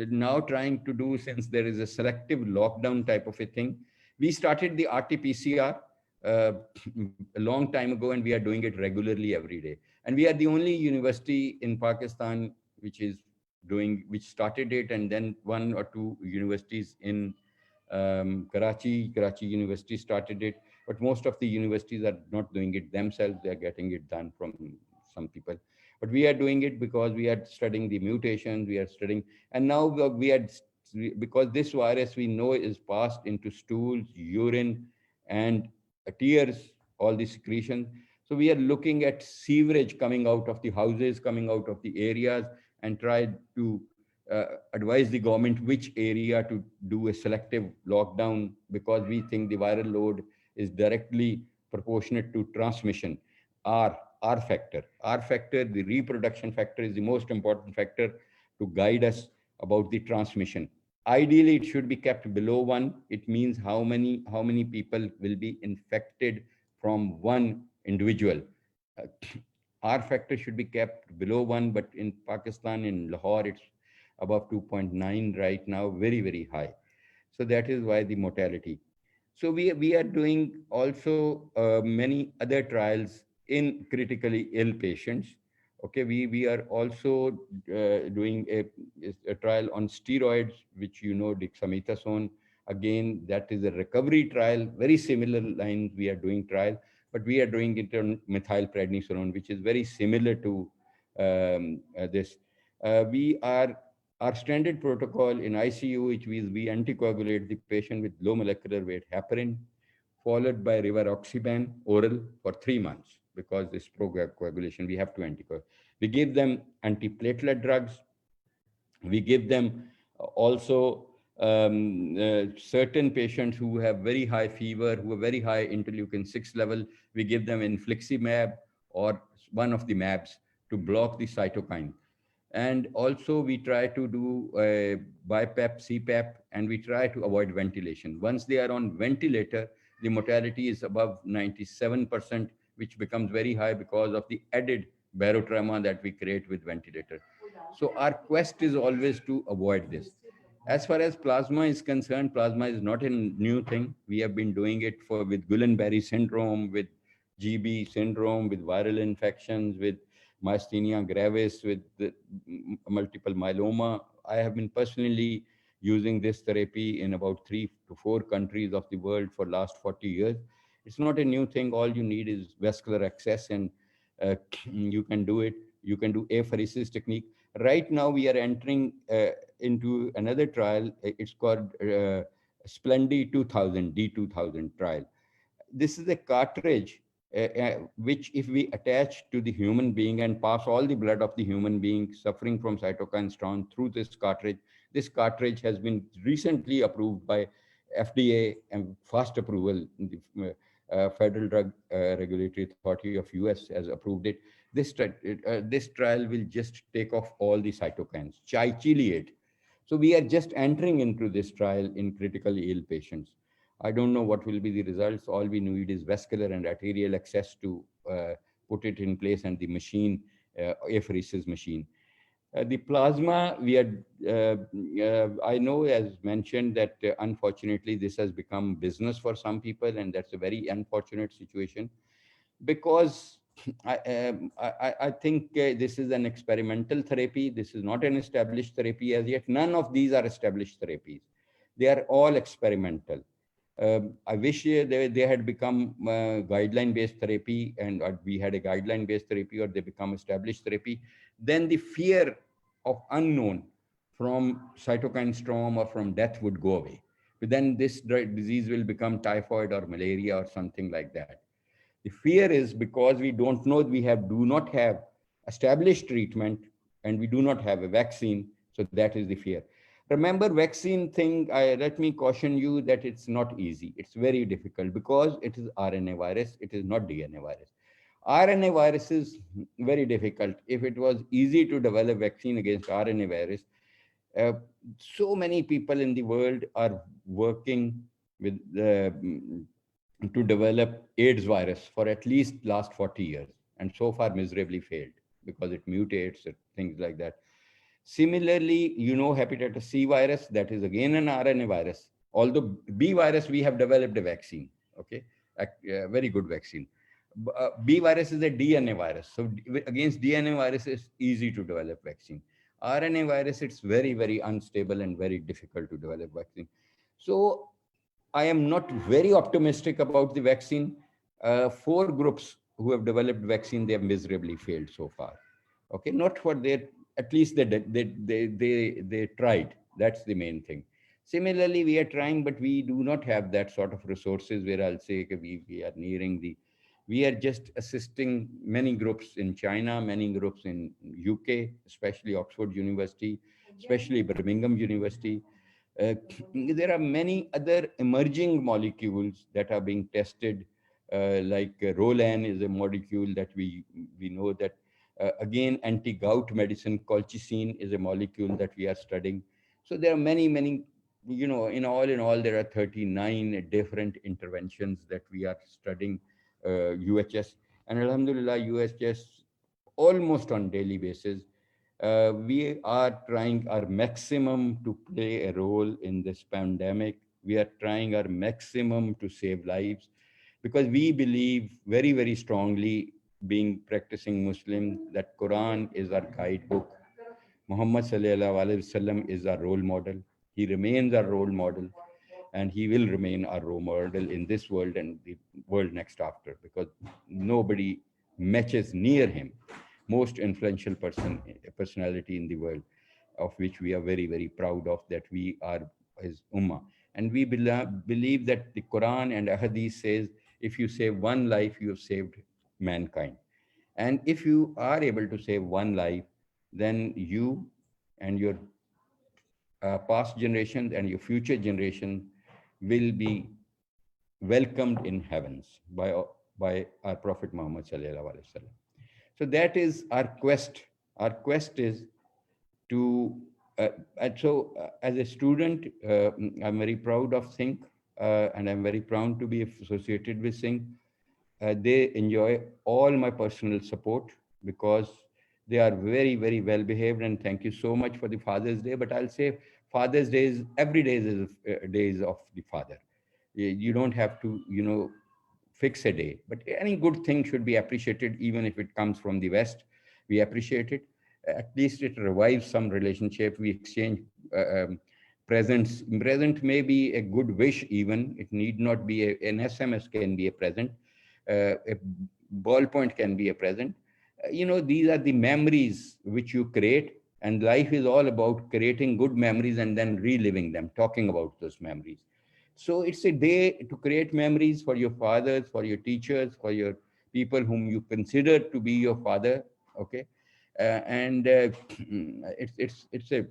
now trying to do, since there is a selective lockdown type of a thing, we started the RT-PCR a long time ago, and we are doing it regularly every day. And we are the only university in Pakistan which started it, and then 1 or 2 universities in Karachi University started it, but most of the universities are not doing it themselves. They are getting it done from some people. But we are doing it because we are studying the mutations, we are studying, and now because this virus we know is passed into stools, urine, and tears, all the secretion. So we are looking at sewerage coming out of the houses, coming out of the areas, and try to advise the government which area to do a selective lockdown, because we think the viral load is directly proportionate to transmission. R factor, the reproduction factor, is the most important factor to guide us about the transmission. Ideally, it should be kept below 1. It means how many people will be infected from one individual. R factor should be kept below 1, but in Pakistan, in Lahore, it's above 2.9 right now, very, very high. So that is why the mortality. So we are doing also many other trials in critically ill patients. Okay, we are also doing a trial on steroids, which dexamethasone. Again, that is a recovery trial, very similar lines we are doing trial, but we are doing it on methylprednisolone, which is very similar to this. Our standard protocol in ICU, which means we anticoagulate the patient with low molecular weight heparin, followed by rivaroxaban oral for 3 months, because this coagulation, we have to anticoagulate. We give them antiplatelet drugs. We give them also certain patients who have very high fever, who have very high interleukin-6 level. We give them infliximab or one of the MABs to block the cytokine. And also we try to do BiPAP, CPAP, and we try to avoid ventilation. Once they are on ventilator, the mortality is above 97%, which becomes very high because of the added barotrauma that we create with ventilator. So our quest is always to avoid this. As far as plasma is concerned, plasma is not a new thing. We have been doing it with Guillain-Barré syndrome, with GB syndrome, with viral infections, with myasthenia gravis, with the multiple myeloma. I have been personally using this therapy in about 3 to 4 countries of the world for last 40 years. It's not a new thing. All you need is vascular access, and you can do it. You can do apheresis technique. Right now, we are entering into another trial. It's called Splendy 2000, D2000 trial. This is a cartridge which, if we attach to the human being and pass all the blood of the human being suffering from cytokine storm through this cartridge has been recently approved by FDA and fast approval. The Federal Drug Regulatory Authority of US has approved it. This trial will just take off all the cytokines, chiliate. So we are just entering into this trial in critically ill patients. I don't know what will be the results. All we need is vascular and arterial access to put it in place, and the machine, apheresis machine. The plasma, I know, as mentioned, that unfortunately this has become business for some people, and that's a very unfortunate situation, because I think this is an experimental therapy. This is not an established therapy as yet. None of these are established therapies. They are all experimental. I wish they had become guideline-based therapy, and we had a guideline-based therapy, or they become established therapy. Then the fear of unknown from cytokine storm or from death would go away. But then this disease will become typhoid or malaria or something like that. The fear is because we don't know, do not have established treatment, and we do not have a vaccine. So that is the fear. Remember, vaccine thing, let me caution you that it's not easy. It's very difficult because it is RNA virus. It is not DNA virus. RNA virus is very difficult. If it was easy to develop vaccine against RNA virus, uh, so many people in the world are working with to develop AIDS virus for at least last 40 years, and so far miserably failed because it mutates and things like that. Similarly, hepatitis C virus, that is again an RNA virus. Although B virus, we have developed a vaccine, okay, a very good vaccine. B virus is a DNA virus. So against DNA virus, it's easy to develop vaccine. RNA virus, it's very, very unstable and very difficult to develop vaccine. So I am not very optimistic about the vaccine. 4 groups who have developed vaccine, they have miserably failed so far. Okay, not for their, at least they tried. That's the main thing. Similarly, we are trying, but we do not have that sort of resources where I'll say we are nearing the, we are just assisting many groups in China, many groups in UK, especially Oxford University, especially Birmingham University. There are many other emerging molecules that are being tested, like Rolan is a molecule that we know that, again, anti-gout medicine, colchicine is a molecule that we are studying. So there are many, in all, there are 39 different interventions that we are studying, UHS. And Alhamdulillah, UHS almost on daily basis. We are trying our maximum to play a role in this pandemic. We are trying our maximum to save lives because we believe very, very strongly, being practicing Muslim, that Quran is our guidebook. Muhammad sallallahu alaihi wasallam is our role model. He remains our role model, and he will remain our role model in this world and the world next after, because nobody matches near him. Most influential personality in the world, of which we are very, very proud of, that we are his ummah. And we believe that the Quran and Ahadith says, if you save one life, you have saved mankind. And if you are able to save one life, then you and your past generations and your future generation will be welcomed in heavens by our Prophet Muhammad sallallahu alaihi wasallam. So that is our quest. Our quest is to, as a student, I'm very proud of Think, and I'm very proud to be associated with Think. They enjoy all my personal support because they are very, very well behaved. And thank you so much for the Father's Day. But I'll say Father's Day is every day is days of the Father. You don't have to, fix a day, but any good thing should be appreciated, even if it comes from the West. We appreciate it. At least it revives some relationship. We exchange presents. Present may be a good wish, even. It need not be an SMS can be a present. A ballpoint can be a present. These are the memories which you create, and life is all about creating good memories and then reliving them, talking about those memories. So it's a day to create memories for your fathers, for your teachers, for your people whom you consider to be your father. Okay, it's a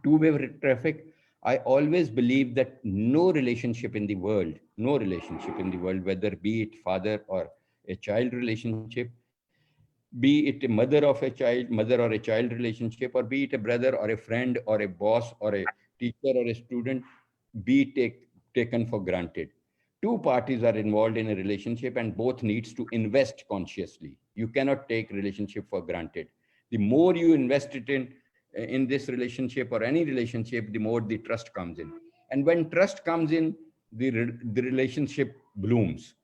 two-way traffic. I always believe that no relationship in the world, whether be it father or a child relationship, be it a mother or a child relationship, or be it a brother or a friend or a boss or a teacher or a student, be taken for granted. Two parties are involved in a relationship and both needs to invest consciously. You cannot take relationship for granted. The more you invest it in this relationship or any relationship, the more the trust comes in. And when trust comes in, the relationship blooms.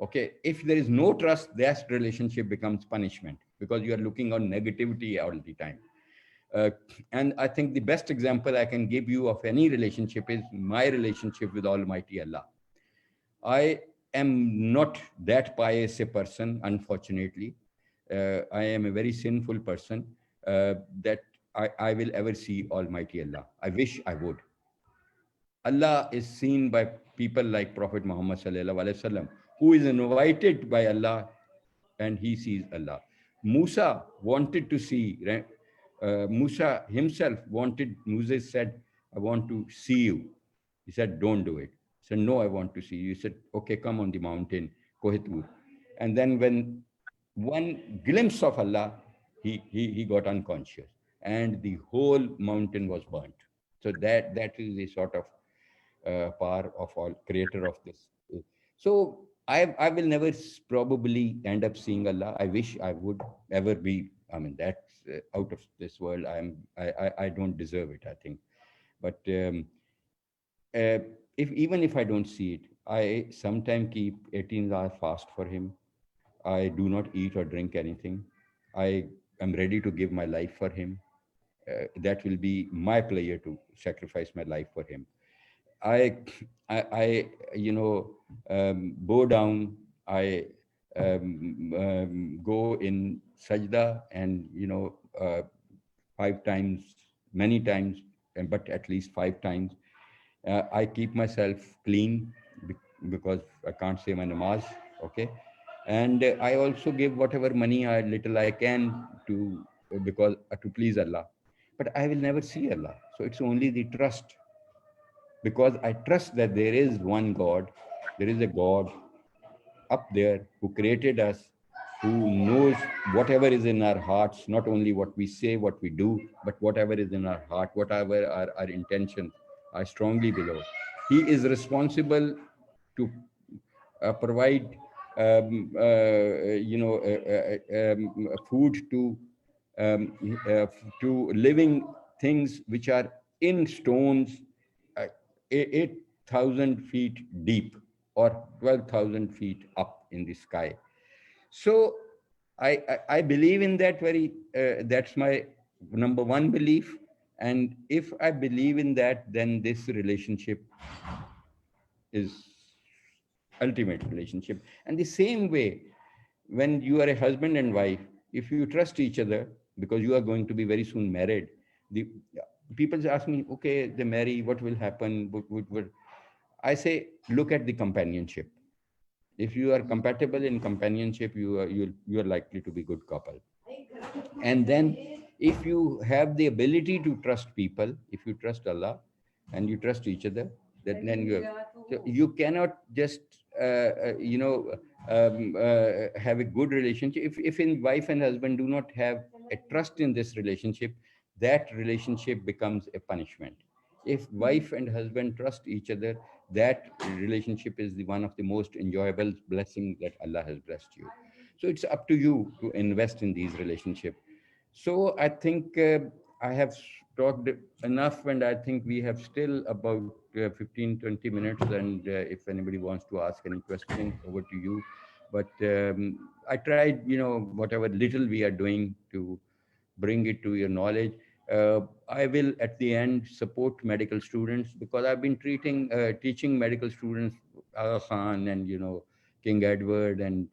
Okay, if there is no trust, that relationship becomes punishment because you are looking on negativity all the time. Uh, and I think the best example I can give you of any relationship is my relationship with Almighty Allah. I am not that pious a person, unfortunately. I am a very sinful person that I will ever see Almighty Allah. I wish I would. Allah is seen by people like Prophet Muhammad sallallahu alaihi wasallam, who is invited by Allah and he sees Allah. Musa wanted to see, right? Musa himself wanted, Moses said, I want to see you. He said, don't do it. He said, no, I want to see you. He said, okay, come on the mountain, Kohitur. And then when one glimpse of Allah, he got unconscious and the whole mountain was burnt. So that is the sort of power of all creator of this. So I will never probably end up seeing Allah. I wish I would ever be. I mean, that's out of this world. I don't deserve it, I think. But if even if I don't see it, I sometimes keep 18-hour fast for him. I do not eat or drink anything. I am ready to give my life for him. That will be my pleasure to sacrifice my life for him. I bow down. I go in sajda and, 5 times, many times, but at least 5 times. I keep myself clean because I can't say my namaz, okay? And I also give whatever money little I can to please Allah. But I will never see Allah. So it's only the trust, because I trust that there is one God, there is a God up there who created us, who knows whatever is in our hearts, not only what we say, what we do, but whatever is in our heart, whatever our intentions. I strongly believe he is responsible to provide food to living things which are in stones 8,000 feet deep or 12,000 feet up in the sky. So I believe in that very, that's my number one belief. And if I believe in that, then this relationship is ultimate relationship. And the same way, when you are a husband and wife, if you trust each other, because you are going to be very soon married, the people ask me, okay, they marry, what will happen? I say, look at the companionship. If you are compatible in companionship, you are likely to be good couple. And then if you have the ability to trust people, if you trust Allah and you trust each other, then you cannot just have a good relationship. If in wife and husband do not have a trust in this relationship, that relationship becomes a punishment. If wife and husband trust each other, that relationship is one of the most enjoyable blessings that Allah has blessed you. So it's up to you to invest in these relationships. So I think I have talked enough, and I think we have still about 15-20 minutes, and if anybody wants to ask any question, over to you. But I tried, whatever little we are doing to bring it to your knowledge. I will at the end support medical students, because I've been teaching medical students, Aga Khan and King Edward and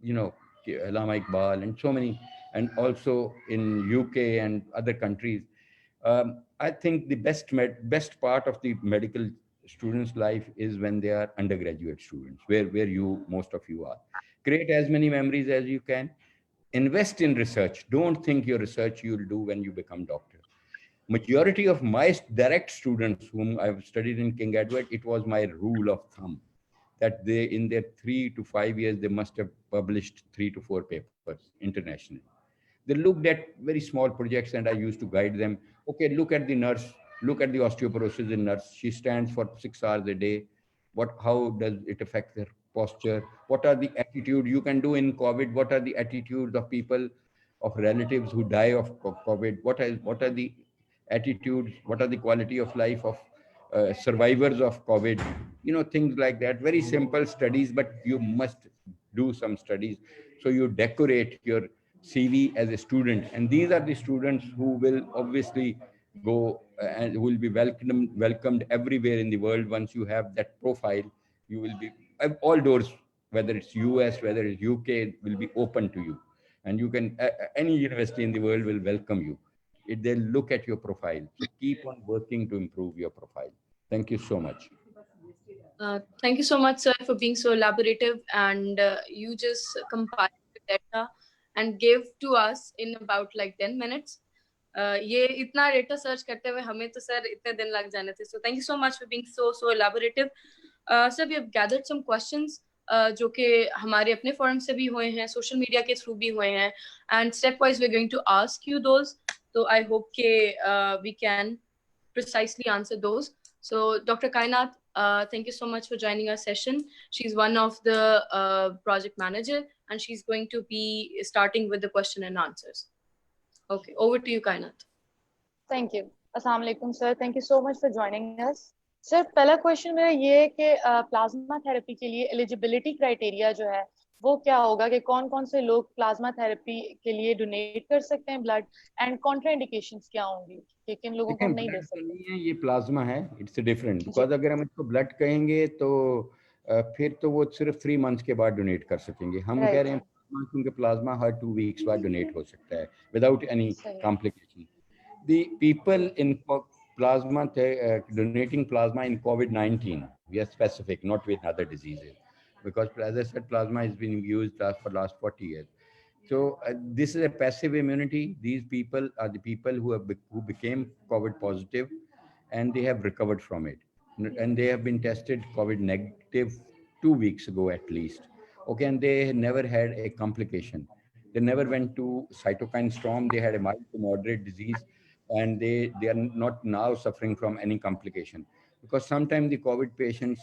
Allama Iqbal and so many, and also in UK and other countries. I think the best part of the medical students' life is when they are undergraduate students, where most of you are. Create as many memories as you can. Invest in research. Don't think your research you'll do when you become doctor. Majority of my direct students whom I've studied in King Edward, it was my rule of thumb that they, in their 3 to 5 years, they must have published 3 to 4 papers internationally. They looked at very small projects, and I used to guide them. Okay, look at the nurse, look at the osteoporosis in nurse. She stands for 6 hours a day. How does it affect their posture? What are the attitude you can do in COVID? What are the attitudes of people, of relatives who die of COVID? What are the attitudes? What are the quality of life of survivors of COVID? things like that. Very simple studies, but you must do some studies. So you decorate your CV as a student, and these are the students who will obviously go and will be welcomed everywhere in the world. Once you have that profile, you will be all doors, whether it's US, whether it's UK, will be open to you, and you can any university in the world will welcome you. They'll look at your profile. So keep on working to improve your profile. Thank you so much. Thank you so much, sir, for being so elaborative, and you just compiled the data and gave to us in about like 10 minutes. ये इतना data search करते हुए हमें तो sir इतने दिन लग जाने थे. So thank you so much for being so elaborative. Sir, we have gathered some questions जो कि हमारे अपने forum से भी हुए हैं, social media के through भी हुए हैं, and stepwise we're going to ask you those. So I hope कि we can precisely answer those. So Dr. Kainat, thank you so much for joining our session. She's one of the project manager, and she's going to be starting with the question and answers. Okay, over to you, Kainat. Thank you. Assalamu alaikum, sir. Thank you so much for joining us. Sir, पहला question मेरा ये है कि plasma therapy के लिए eligibility criteria जो है वो क्या होगा कि कौन कौन से लोग प्लाज्मा थेरेपी के लिए डोनेट कर सकते हैं ब्लड, एंड कॉन्ट्राइंडिकेशंस क्या होंगी कि किन लोगों को हम नहीं दे सकते? ये प्लाज्मा है, इट्स डिफरेंट, बिकॉज अगर हम इसको ब्लड कहेंगे तो फिर तो वो सिर्फ 3 मंथ्स के बाद डोनेट कर सकेंगे. हम कह रहे हैं क्योंकि प्लाज्मा हर 2 वीक्स बाद डोनेट हो सकता है without any complication. The people in plasma donating plasma in COVID-19, we are specific, not with other diseases, because as I said, plasma has been used for the last 40 years. So this is a passive immunity. These people are the people who became COVID positive, and they have recovered from it, and they have been tested COVID negative 2 weeks ago at least. Okay, and they never had a complication. They never went to cytokine storm. They had a mild to moderate disease, and they are not now suffering from any complication, because sometimes the COVID patients,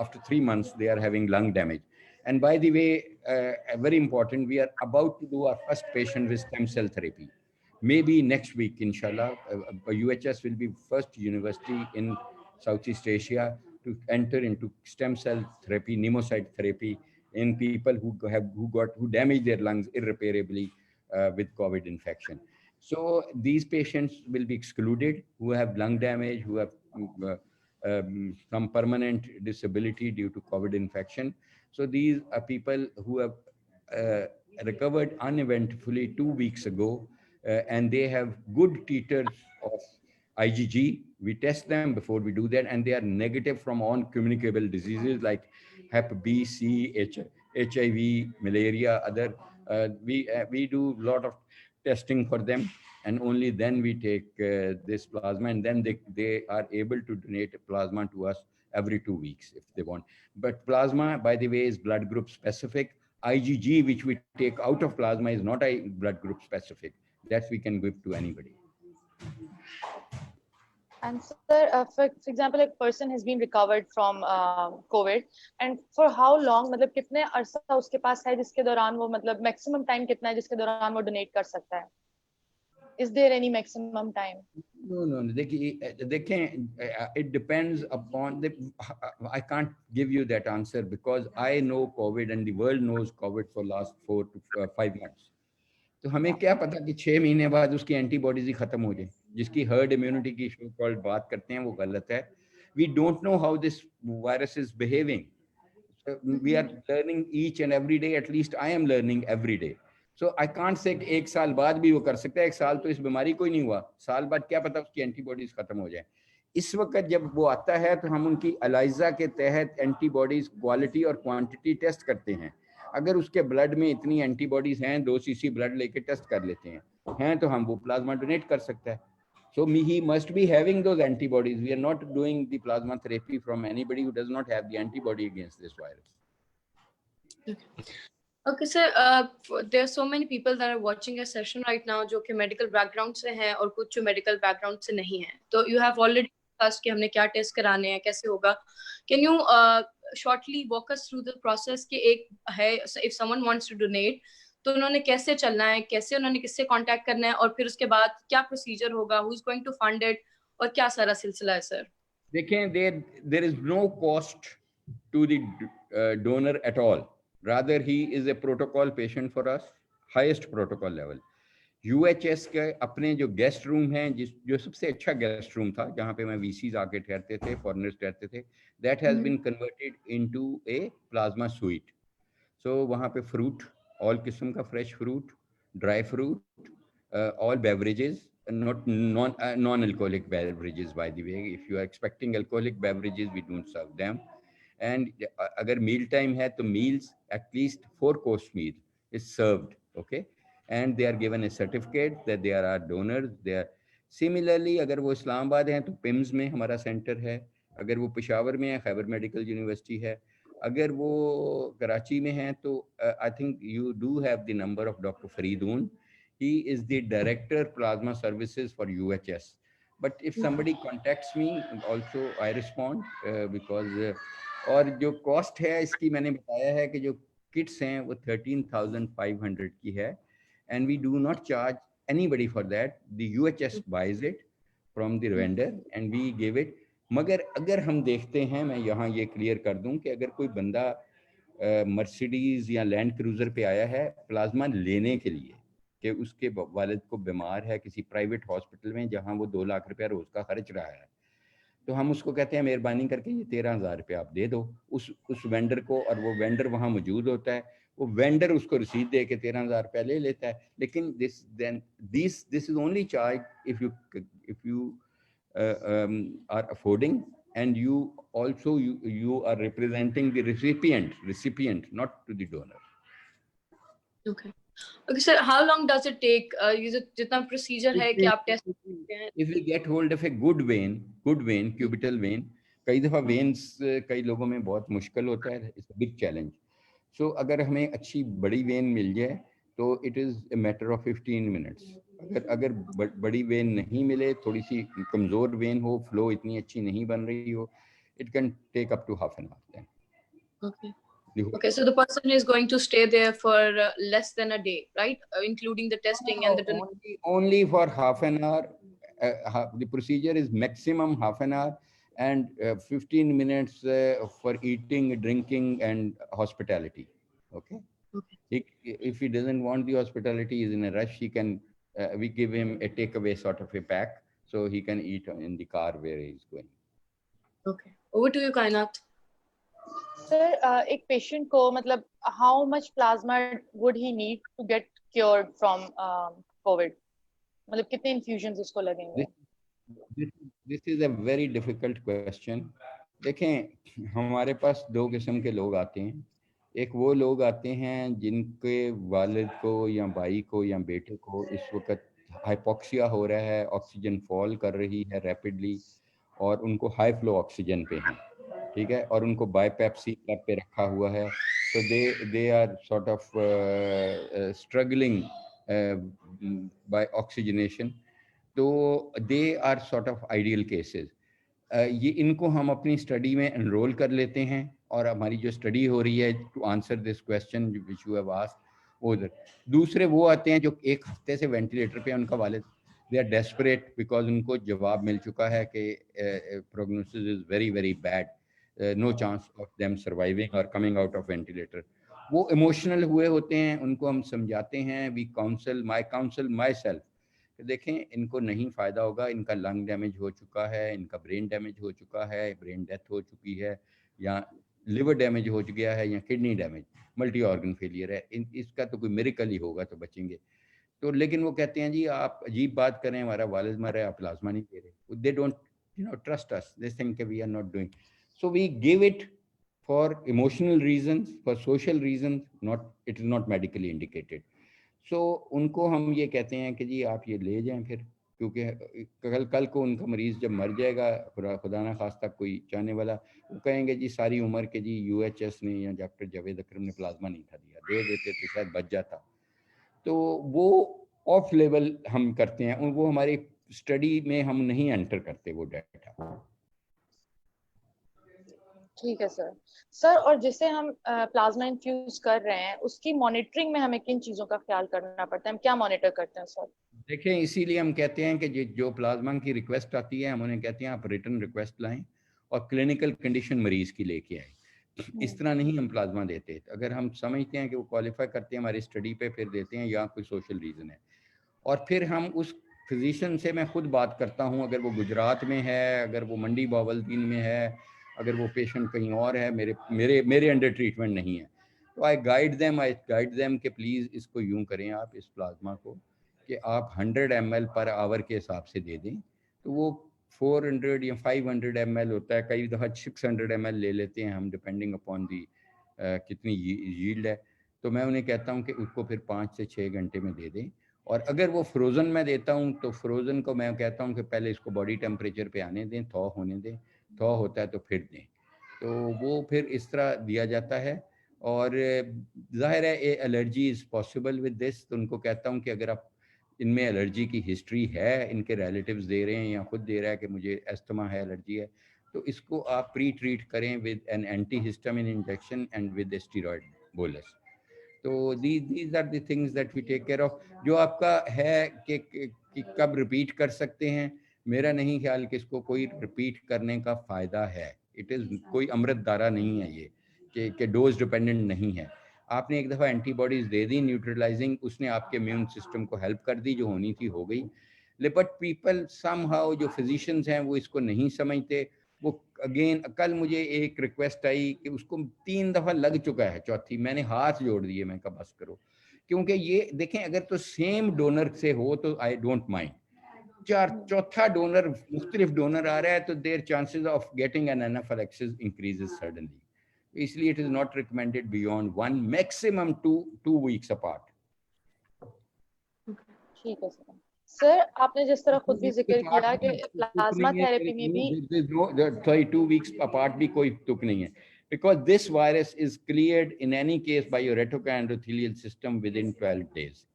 after 3 months, they are having lung damage. And by the way, very important, we are about to do our first patient with stem cell therapy. Maybe next week, inshallah, UHS will be first university in Southeast Asia to enter into stem cell therapy, pneumocide therapy in people who damage their lungs irreparably with COVID infection. So these patients will be excluded who have lung damage, who have some permanent disability due to COVID infection. So these are people who have recovered uneventfully 2 weeks ago, and they have good titers of IgG. We test them before we do that, and they are negative from non-communicable diseases like Hep B, C, HIV, malaria, other. We do a lot of testing for them, and only then we take this plasma, and then they are able to donate plasma to us every 2 weeks if they want. But plasma, by the way, is blood group specific. IgG, which we take out of plasma, is not a blood group specific. That we can give to anybody. And sir, for example, a person has been recovered from COVID, and for how long, मतलब कितने अरसा उसके पास है जिसके दौरान वो मतलब maximum time कितना है जिसके दौरान वो donate कर सकता है? Is there any maximum time? No. It depends upon I can't give you that answer because I know COVID and the world knows COVID for last 4 to 5 months. तो हमें क्या पता कि 6 महीने बाद उसकी एंटीबॉडीज ही खत्म हो जाए. जिसकी हर्ड इम्यूनिटी की शो कॉल्ड बात करते हैं वो गलत है. We don't know how this virus is behaving. So we are learning each and every day. At least I am learning every day. So I can't say कि 1 साल बाद भी वो कर सकता है. 1 साल तो इस बीमारी को ही नहीं हुआ. साल बाद क्या पता उसकी एंटीबॉडीज खत्म हो जाए. इस वक्त जब वो आता है तो हम उनकी एलाइजा के तहत एंटीबॉडीज क्वालिटी और क्वांटिटी टेस्ट करते हैं. अगर उसके ब्लड में इतनी एंटीबॉडीज हैं, 2 cc ब्लड लेके टेस्ट कर लेते हैं तो हम वो प्लाज्मा डोनेट कर सकते हैं. So he must be having those antibodies. We are not doing the plasma therapy from anybody who does not have the antibody against this virus. Okay, sir. There are so many people that are watching a session right now जो कि medical background से हैं और कुछ जो medical background से नहीं हैं. तो you have already discussed कि हमने क्या टेस्ट कराने हैं, कैसे होगा. Can you shortly walk us through the process कि एक है if someone wants to donate तो उन्होंने कैसे चलना है, कैसे उन्होंने किससे कांटेक्ट करना है और फिर उसके बाद क्या प्रोसीजर होगा, who is going to fund it और क्या सारा सिलसिला है सर? देखें, there is no cost to the donor at all. Rather, he is a protocol patient for us, highest protocol level. UHS के अपने जो गेस्ट रूम हैं, जो सबसे अच्छा गेस्ट रूम था, जहाँ पे मैं VCs आके ठहरते थे, फॉरेनर्स ठहरते थे, that has been converted into a plasma suite. So वहाँ पे fruit, all किस्म का fresh fruit, dry fruit, all beverages, not non-alcoholic beverages, by the way. If you are expecting alcoholic beverages, we don't serve them. And agar meal time hai, to meals, at least 4-course meal is served, okay? And they are given a certificate that they are our donors. They are similarly, agar wo Islamabad hai, to PIMS में हमारा center है. अगर वो पेशावर में है, Khyber medical university है. अगर वो कराची में है, तो I think you do have the number of Dr. Faridun. He is the director plasma services for UHS. But if somebody contacts me, also I respond because और जो कॉस्ट है इसकी मैंने बताया है कि जो किट्स हैं वो 13,500 की है, and we do not charge anybody for that. The UHS buys it from the vendor and we give it. मगर अगर हम देखते हैं, मैं यहाँ ये क्लियर कर दूं कि अगर कोई बंदा मर्सिडीज या लैंड क्रूजर पे आया है प्लाज्मा लेने के लिए, कि उसके वालिद को बीमार है किसी प्राइवेट हॉस्पिटल में जहाँ वो 2 लाख रुपया रोज का खर्च रहा है, तो हम उसको कहते हैं मेहरबानी करके ये 13,000 रुपये आप दे दो उस वेंडर को, और वो वेंडर वहाँ मौजूद होता है, वो वेंडर उसको रसीद दे के 13,000 रुपया ले लेता है. लेकिन this is only charge if you are affording and you also you are representing the recipient, not to the donor. Okay, sir, how long does it take? ये जितना procedure है कि आप test करते हैं? If we get hold of a good vein, cubital vein, कई दफ़ा veins कई लोगों में बहुत मुश्किल होता है, it's a big challenge. So अगर हमें अच्छी बड़ी vein मिल जाए तो it is a matter of 15 minutes. अगर बड़ी vein नहीं मिले, थोड़ी सी कमज़ोर vein हो, flow इतनी अच्छी नहीं बन रही हो, it can take up to half an hour then. Okay, so the person is going to stay there for less than a day, right? Including the testing and the only for half an hour. The procedure is maximum half an hour, and 15 minutes for eating, drinking, and hospitality. Okay. If he doesn't want the hospitality, is in a rush, he can. We give him a takeaway sort of a pack, so he can eat in the car where he is going. Okay. Over to you, Kainat. Sir, एक patient को मतलब how much plasma would he need to get cured from COVID? मतलब कितने infusions उसको लगेंगे? This is a very difficult question. देखें, हमारे पास 2 किस्म के लोग आते हैं. एक वो लोग आते हैं जिनके वालिद को या भाई को या बेटे को इस वक्त हाइपोक्सिया हो रहा है, ऑक्सीजन फॉल कर रही है रैपिडली, और उनको हाई फ्लो ऑक्सीजन पे हैं, ठीक है, और उनको बाईपेप्सी क्लब पे रखा हुआ है. तो they are sort of struggling by oxygenation. तो they are sort of ideal cases. ये इनको हम अपनी स्टडी में एनरोल कर लेते हैं, और हमारी जो स्टडी हो रही है to answer this question which you have asked, उधर. दूसरे वो आते हैं जो 1 हफ्ते से वेंटिलेटर पे, उनका वालिद दे आर डेस्परेट बिकॉज उनको जवाब मिल चुका है कि prognosis is very very bad, no chance of them surviving और कमिंग आउट ऑफ वेंटिलेटर. वो इमोशनल हुए होते हैं, उनको हम समझाते हैं, वी काउंसल माई सेल्फ, देखें इनको नहीं फ़ायदा होगा, इनका लंग डैमेज हो चुका है, इनका ब्रेन डैमेज हो चुका है, ब्रेन डेथ हो चुकी है, या लिवर डैमेज हो गया है, या kidney damage, multi organ failure है, इसका तो कोई मिरेकल ही होगा तो बचेंगे. तो लेकिन वो कहते हैं जी आप अजीब बात करें, हमारा वालिद मर रहा है, आप प्लाज्मा नहीं दे रहे. They don't trust us, they think we are not doing. So we give it for emotional reasons, for social reasons, it is not medically indicated. So उनको हम ये कहते हैं कि जी आप ये ले जाएं फिर, क्योंकि कल को उनका मरीज़ जब मर जाएगा, खुदा ना खास्ता कोई चाहने वाला, वो कहेंगे जी सारी उम्र के जी UHS ने या डॉक्टर जावेद अकरम ने प्लाज्मा नहीं था दिया, दे देते तो शायद बच जाता. तो वो ऑफ लेवल हम करते हैं, वो हमारी स्टडी में हम नहीं एंटर करते वो डाटा. ठीक है सर. और जिसे हम प्लाज्मा इन्फ्यूज कर रहे हैं उसकी मॉनिटरिंग में हमें किन चीज़ों का ख्याल करना पड़ता है, हम क्या मॉनिटर करते हैं सर? देखें, इसीलिए हम कहते हैं कि जो प्लाज्मा की रिक्वेस्ट आती है, हम उन्हें कहते हैं आप रिटर्न रिक्वेस्ट लाएं, اور کلینکل کنڈیشن مریض کی لے کے آئے. اس طرح نہیں ہم پلازما دیتے. اگر ہم سمجھتے ہیں کہ وہ کوالیفائی کرتے ہیں ہماری اسٹڈی پہ, پھر دیتے ہیں, یا کوئی سوشل ریزن ہے. اور پھر ہم اس فزیشین سے میں خود بات کرتا ہوں, اگر وہ گجرات میں ہے, اگر وہ منڈی باولدین میں ہے, اگر وہ پیشنٹ کہیں اور ہے, میرے انڈر ٹریٹمنٹ نہیں ہے, تو آئی گائڈ دیم کہ پلیز اس کو یوں کریں آپ اس پلازما کو کہ آپ 100 ml پر آور کے حساب سے دے دیں. تو وہ 400 یا 500 ml ہوتا ہے, کئی دفعہ 600 ml لے لیتے ہیں ہم, ڈپینڈنگ اپون دی کتنی ییلڈ ہے. تو میں انہیں کہتا ہوں کہ اس کو پھر 5 سے 6 گھنٹے میں دے دیں. اور اگر وہ فروزن میں دیتا ہوں تو فروزن کو میں کہتا ہوں کہ پہلے اس کو باڈی ٹیمپریچر پہ آنے دیں, تھو ہونے دیں, تھو ہوتا ہے تو پھر دیں. تو وہ پھر اس طرح دیا جاتا ہے. اور ظاہر ہے allergy is possible with this, تو ان کو کہتا ہوں کہ اگر آپ ان میں الرجی کی ہسٹری ہے, ان کے ریلیٹیوز دے رہے ہیں یا خود دے رہا ہے کہ مجھے استما ہے, الرجی ہے, تو اس کو آپ پری ٹریٹ کریں with an antihistamine injection and with steroid bolus. So these are the things that we take care of. جو آپ کا ہے کہ کب ریپیٹ کر سکتے ہیں, میرا نہیں خیال کہ اس کو کوئی ریپیٹ کرنے کا فائدہ ہے. اٹ از کوئی امرت دارا نہیں ہے یہ کہ ڈوز ڈپینڈنٹ نہیں ہے. آپ نے ایک دفعہ اینٹی باڈیز دے دی نیوٹرلائزنگ, اس نے آپ کے امیون سسٹم کو ہیلپ کر دی, جو ہونی تھی ہو گئی. بٹ پیپل سم ہاؤ, جو فزیشینز ہیں وہ اس کو نہیں سمجھتے. وہ اگین کل مجھے ایک ریکویسٹ آئی کہ اس کو 3 دفعہ لگ چکا ہے, چوتھی میں نے ہاتھ جوڑ دیے, میں کہا بس کرو. کیونکہ یہ دیکھیں اگر تو سیم ڈونر سے ہو تو آئی ڈونٹ مائنڈ, چوتھا ڈونر مختلف ڈونر آ رہا ہے تو their chances of getting an anaphylaxis increases suddenly. اس لیے it is not recommended beyond 1 maximum 2 weeks apart. ٹھیک ہے سر, آپ نے جس طرح خود بھی ذکر کیا کہ پلازما تھراپی میں بھی 2 weeks apart بھی کوئی تک نہیں ہے, because this virus is cleared in any case by your reticuloendothelial system within 12 days.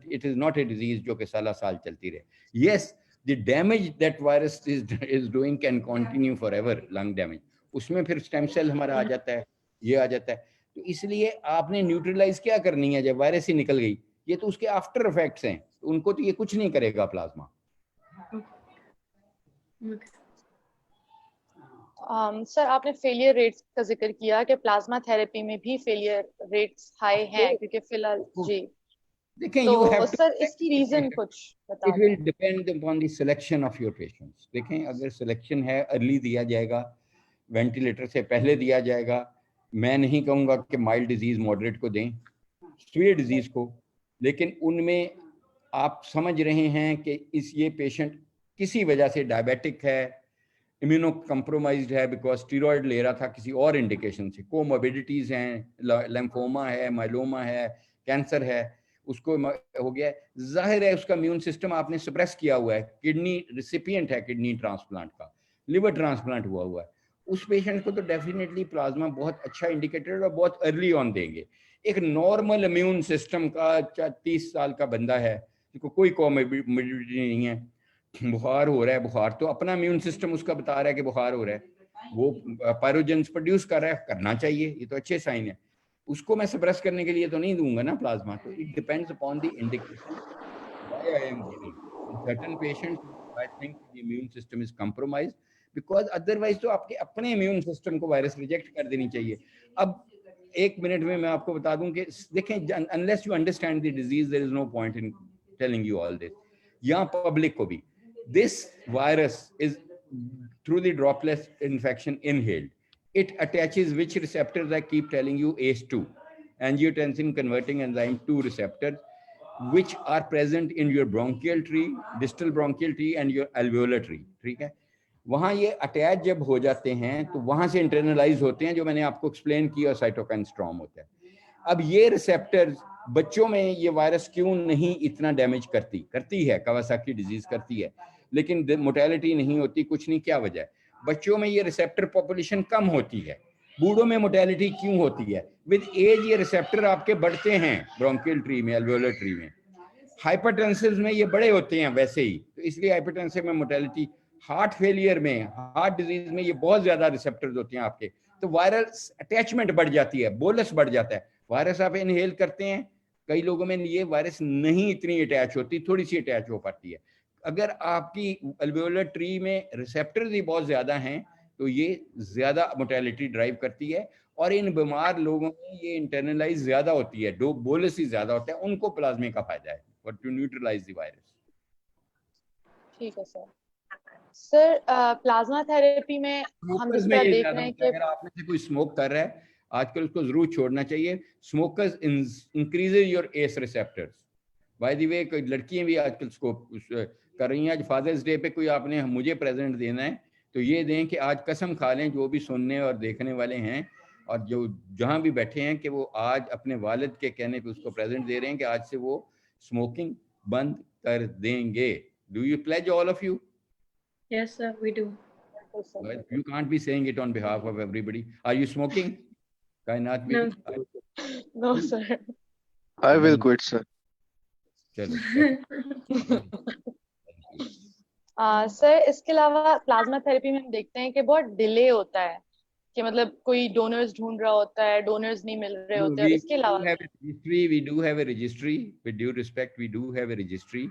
It is not a disease جو کہ سالہ سال چلتی رہے. Yes, the damage that virus is doing can continue forever, lung damage. اس میں پھر stem cell ہمارا آ جاتا ہے, یہ آ جاتا ہے. تو اس لیے آپ نے نیوٹرلائز کیا کرنی ہے جب وائرس ہی نکل گئی, یہ تو اس کے آفٹر افیکٹس ہیں, ان کو تو یہ کچھ نہیں کرے گا پلازما. سر آپ نے فیلئر ریٹس کا ذکر کیا کہ پلازما تھراپی میں بھی فیلئر ریٹس ہائی ہیں, کیونکہ فی الحال جی دیکھیں تو سر اس کی ریزن کچھ بتا It will depend upon the selection of your patients. دیکھیں اگر سلیکشن ہے, ارلی دیا جائے گا, وینٹیلیٹر سے پہلے دیا جائے گا. میں نہیں کہوں گا کہ مائلڈ ڈیزیز ماڈریٹ کو دیں, سیویئر ڈیزیز کو, لیکن ان میں آپ سمجھ رہے ہیں کہ یہ پیشنٹ کسی وجہ سے ڈائبیٹک ہے, امیونو کمپرومائزڈ ہے بیکاز اسٹیرائڈ لے رہا تھا کسی اور انڈیکیشن سے, کوموربیڈیٹیز ہیں, لیمفوما ہے, مائلوما ہے, کینسر ہے, اس کو ہو گیا ہے. ظاہر ہے اس کا امیون سسٹم آپ نے سپریس کیا ہوا ہے, کڈنی ریسیپینٹ ہے کڈنی ٹرانسپلانٹ کا, لیور ٹرانسپلانٹ ہوا ہے, اس پیشنٹ کو تو ڈیفینیٹلی پلازما بہت اچھا انڈیکیٹر اور بہت ارلی آن دیں گے. ایک نارمل امیون سسٹم کا 30 سال کا بندہ ہے جس کو کوئی کوموربیڈیٹی نہیں ہے, بخار ہو رہا ہے, بخار تو اپنا امیون سسٹم اس کا بتا رہا ہے کہ بخار ہو رہا ہے, وہ پائروجنس پروڈیوس کر رہا ہے, کرنا چاہیے, یہ تو اچھے سائن ہے. اس کو میں سپریس کرنے کے لیے تو نہیں دوں گا نا پلازما. تو it depends upon the indication. Why I am giving. In certain patients, I think the immune system is compromised because otherwise تو آپ کے اپنے امیون سسٹم کو وائرس ریجیکٹ کر دینی چاہیے. اب 1 منٹ میں آپ کو بتا دوں کہ دیکھیں unless you understand the disease there is no point in telling you all this. یہاں پبلک کو بھی this virus is through the droplet infection inhaled. It attaches which receptors I keep telling you, ACE2, angiotensin converting enzyme 2 receptors, which are present in your bronchial tree, distal bronchial tree and your alveolar tree. ٹھیک ہے, وہاں یہ attach جب ہو جاتے ہیں تو وہاں سے انٹرنلائز ہوتے ہیں, جو میں نے آپ کو ایکسپلین کیا, سائٹوکائن اسٹارم ہوتا ہے. اب یہ ریسیپٹرز بچوں میں یہ وائرس کیوں نہیں اتنا ڈیمیج کرتی ہے, کواساکی ڈیزیز کرتی ہے, لیکن موٹیلٹی نہیں ہوتی, کچھ نہیں, کیا وجہ ہے؟ بچوں میں یہ ریسیپٹر پاپولیشن کم ہوتی ہے, بوڑھوں میں موٹیلٹی کیوں ہوتی ہے؟ ود ایج یہ ریسیپٹر آپ کے بڑھتے ہیں, برونکیل ٹری میں, الویولر ٹری میں. ہائپرٹینسو میں یہ بڑے ہوتے ہیں ویسے ہی, تو اس لیے ہائپرٹینسو میں موٹیلٹی. ہارٹ فیلئر میں, ہارٹ ڈیزیز میں یہ بہت زیادہ ریسیپٹرز ہوتے ہیں آپ کے, تو وائرل اٹیچمنٹ بڑھ جاتی ہے, بولس بڑھ جاتا ہے. وائرس آپ انہیل کرتے ہیں, کئی لوگوں میں یہ وائرس نہیں اتنی اٹیچ ہوتی, تھوڑی سی اٹیچ ہو پاتی ہے. اگر آپ کی الویولر ٹری میں ریسیپٹرز ہی بہت زیادہ ہیں تو یہ زیادہ موٹیلٹی ڈرائیو کرتی ہے, اور ان بیمار لوگوں میں یہ انٹرنلائز زیادہ ہوتی ہے, بولس ہی زیادہ ہوتا ہے, ان کو پلازمے کا فائدہ ہے ٹو نیوٹرلائز دی وائرس. ٹھیک ہے سر پلازما تھراپی میں ہم جس طرح دیکھ رہے ہیں کہ اگر آپ میں سے کوئی اسموک کر رہا ہے آج کل اس کو ضرور چھوڑنا چاہیے. Smokers increases your ACE receptors. By the way لڑکیاں بھی آج کل اسکوپ کر رہی ہیں. آج فادرز ڈے پہ کوئی آپ نے مجھے پریزنٹ دینا ہے تو یہ دیں کہ آج قسم کھا لیں جو بھی سننے اور دیکھنے والے ہیں اور جو جہاں بھی بیٹھے ہیں کہ وہ آج اپنے والد کے کہنے پہ اس کو پریزنٹ دے رہے ہیں کہ آج سے وہ اسموکنگ بند کر دیں گے. Do you pledge all of you? Yes, sir, we do. Well, you can't be saying it on behalf of everybody. Are you smoking? Kainat No. No sir. I will quit, sir. چلو. سر اس کے علاوہ plasma therapy میں ہم دیکھتے ہیں کہ بہت ڈیلے ہوتا ہے کہ مطلب کوئی ڈونرز ڈھونڈ رہا ہوتا ہے, ڈونرز نہیں مل رہے ہوتے ہیں. اس کے علاوہ we do have a registry. With due respect, we do have a registry.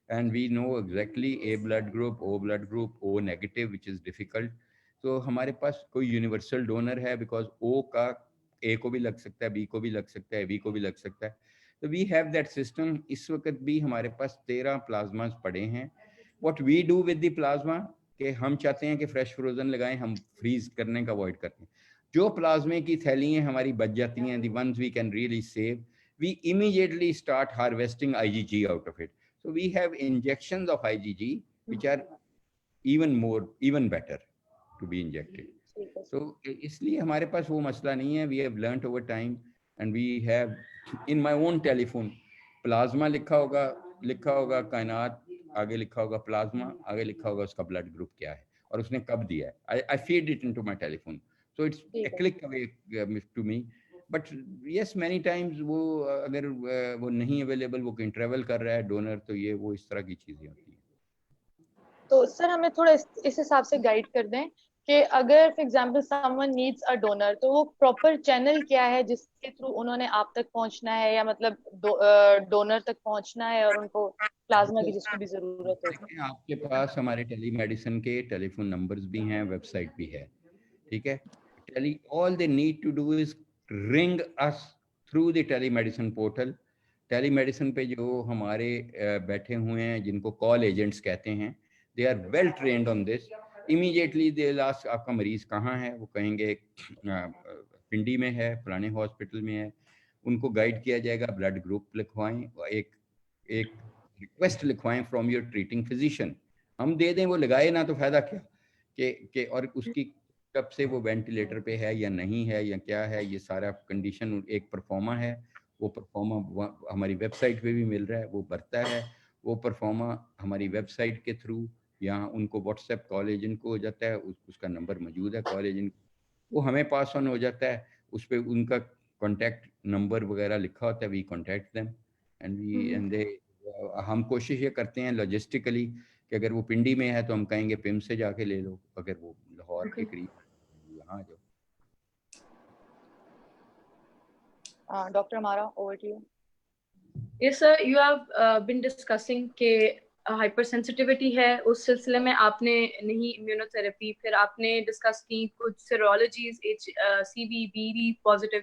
And we know exactly A blood group, O blood group, O negative, which is difficult. تو ہمارے پاس کوئی یونیورسل ڈونر ہے بیکاز او کا اے کو بھی لگ سکتا ہے, بی کو بھی لگ سکتا ہے, بی کو بھی لگ سکتا ہے. تو وی ہیو دیٹ سسٹم. اس وقت بھی ہمارے پاس 13 پلازماز پڑے ہیں. What we do with the plasma کہ ہم چاہتے ہیں کہ فریش فروزن لگائیں, ہم فریز کرنے کا اوائڈ کرتے ہیں. جو پلازمے کی تھیلیاں ہماری بچ جاتی ہیں, the ones we can really save, we immediately start harvesting IgG out of it. So we have injections of IgG which are even better to be injected. So اس لیے ہمارے پاس وہ مسئلہ نہیں ہے. We have learnt over time and we have in my own telephone plasma لکھا ہوگا کائنات, آگے لکھا ہوگا پلازما, آگے لکھا ہوگا اس کا بلڈ گروپ کیا ہے اور اس نے کب دیا ہے. I feed it into my telephone. So it's a click away to me. But yes many Times وہ اگر وہ نہیں اویلیبل, وہ کہیں ٹریول کر رہا ہے ڈونر, تو یہ وہ اس طرح کی چیزیں ہوتی ہیں. تو سر ہمیں تھوڑا اس حساب سے گائیڈ کر دیں کہ اگر for example someone needs a donor تو وہ پراپر چینل کیا ہے جس کے تھرو انہوں نے آپ تک پہنچنا ہے, یا مطلب ڈونر تک پہنچنا ہے اور ان کو پلازما کی جس کو بھی ضرورت ہو. آپ کے پاس ہمارے ٹیلی میڈیسن کے ٹیلی فون نمبرز بھی ہیں, ویب سائٹ بھی ہے, ٹھیک ہے. all they need to do is ring us through the telemedicine portal. Telemedicine پہ جو ہمارے بیٹھے ہوئے ہیں جن کو کال ایجنٹس کہتے ہیں, they are well trained on this. Immediately they'll ask آپ کا مریض کہاں ہے, وہ کہیں گے پنڈی میں ہے, فلانے ہاسپٹل میں ہے. ان کو گائیڈ کیا جائے گا, بلڈ گروپ لکھوائیں, ایک ریکویسٹ لکھوائیں فرام یور ٹریٹنگ فزیشین. ہم دے دیں, وہ لگائے نہ تو فائدہ کیا کہ اور اس کی کب سے وہ وینٹیلیٹر پہ ہے یا نہیں ہے یا کیا ہے, یہ سارا کنڈیشن. ایک پرفارما ہے, وہ پرفارما ہماری ویب سائٹ پہ بھی مل رہا ہے, وہ بھرتا ہے. وہ پرفارما ہماری ویب سائٹ کے تھرو یا ان کو واٹس ایپ کال ایجنٹ کو ہو جاتا ہے, اس کا نمبر موجود ہے کال ایجنٹ, وہ ہمیں پاس آن ہو جاتا ہے. اس پہ ان کا کانٹیکٹ نمبر وغیرہ لکھا ہوتا ہے. وی کانٹیکٹ دیم اینڈ دے. ہم کوشش یہ کرتے ہیں لاجسٹیکلی کہ اگر وہ پنڈی میں ہے تو ہم کہیں گے پم سے جا کے لے لو, اگر وہ لاہور کے قریب یہاں جو. ڈاکٹر ہمارا over to you. Yes sir, you have been discussing کہ ہائپر سینسٹیوٹی ہے, اس سلسلے میں آپ نے نہیں امیونو تھراپی, پھر آپ نے ڈسکس کی کچھ سیرولوجیز HCV BD پازیٹیو.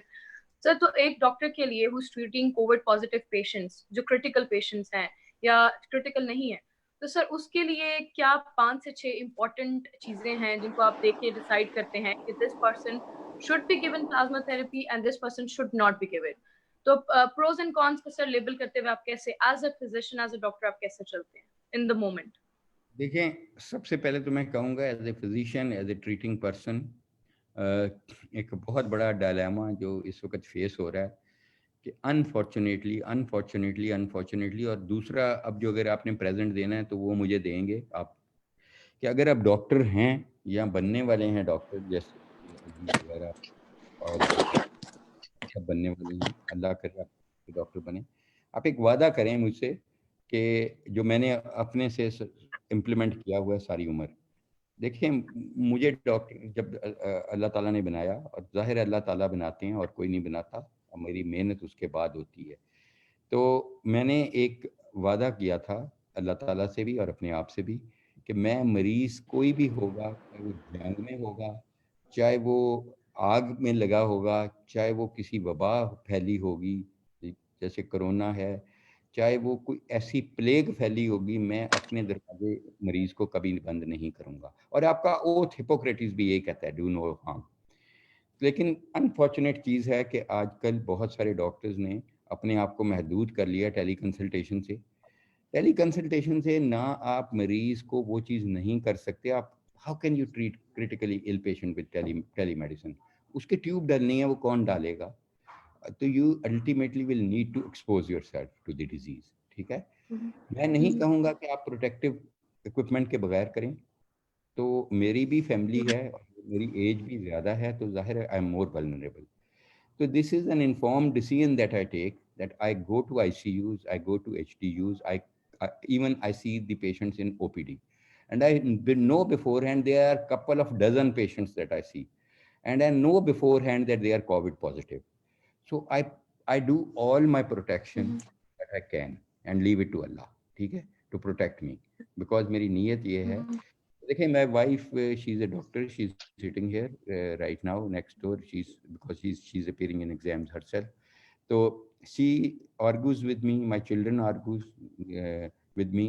سر تو ایک ڈاکٹر کے لیے who's treating Covid positive patients جو کرٹیکل پیشنٹس ہیں یا کرٹیکل نہیں ہے, تو سر اس کے لیے کیا 5 سے 6 امپورٹنٹ چیزیں ہیں جن کو آپ دیکھ کے ڈیسائیڈ کرتے ہیں کہ this person should be given plasma therapy and this person should not be given. تو پروز اینڈ کونس کو سر لیبل کرتے ہوئے آپ کیسے as a physician as a doctor آپ کیسے چلتے ہیں ان دا مومنٹ؟ دیکھیں, سب سے پہلے تو میں کہوں گا as a physician, as a treating person, ایک بہت بڑا ڈائلیما جو اس وقت فیس ہو رہا ہے کہ انفارچونیٹلی اور دوسرا اب جو اگر آپ نے پریزنٹ دینا ہے تو وہ مجھے دیں گے آپ, کہ اگر آپ ڈاکٹر ہیں یا بننے والے ہیں ڈاکٹر جیسے وغیرہ اور سب بننے والے ہیں, اللہ کرے آپ ڈاکٹر بنے, آپ ایک وعدہ کریں مجھ سے کہ جو میں نے اپنے سے امپلیمنٹ کیا ہوا ہے ساری عمر. دیکھیں مجھے ڈاکٹر جب اللہ تعالیٰ نے بنایا, اور ظاہر اللہ تعالیٰ بناتے ہیں اور کوئی نہیں بناتا, اور میری محنت اس کے بعد ہوتی ہے, تو میں نے ایک وعدہ کیا تھا اللہ تعالیٰ سے بھی اور اپنے آپ سے بھی کہ میں مریض کوئی بھی ہوگا, چاہے وہ جنگ میں ہوگا, چاہے وہ آگ میں لگا ہوگا, چاہے وہ کسی وبا پھیلی ہوگی جیسے کرونا ہے, چاہے وہ کوئی ایسی پلیگ پھیلی ہوگی, میں اپنے دروازے مریض کو کبھی بند نہیں کروں گا. اور آپ کا اوتھ ہپوکریٹس بھی یہی کہتا ہے, ڈو نو ہارم. لیکن انفارچونیٹ چیز ہے کہ آج کل بہت سارے ڈاکٹرز نے اپنے آپ کو محدود کر لیا ٹیلی کنسلٹیشن سے. ٹیلی کنسلٹیشن سے نہ آپ مریض کو وہ چیز نہیں کر سکتے. آپ how can you treat critically ill patient with telemedicine? اس کے ٹیوب ڈالنی ہے, وہ کون ڈالے گا؟ تو you ultimately will need to expose yourself to the disease. ٹھیک ہے, میں نہیں کہوں گا کہ آپ پروٹیکٹیو اکوپمنٹ کے بغیر کریں. تو میری بھی فیملی ہے, میری ایج بھی زیادہ ہے, تو ظاہر ہے I am more vulnerable. So this is an informed decision that I take, that I go to ICUs, I go to HDUs, even I see the patients in OPD. And I know beforehand there are a couple of dozen patients that I see. And I know beforehand that they are COVID positive. So I do all my protection that I can and leave it to Allah, okay, to protect me. Because my niyat ye hai. Okay, my wife, she's a doctor. She's sitting here right now next door. Because she's appearing in exams herself. So she argues with me. My children argues with me.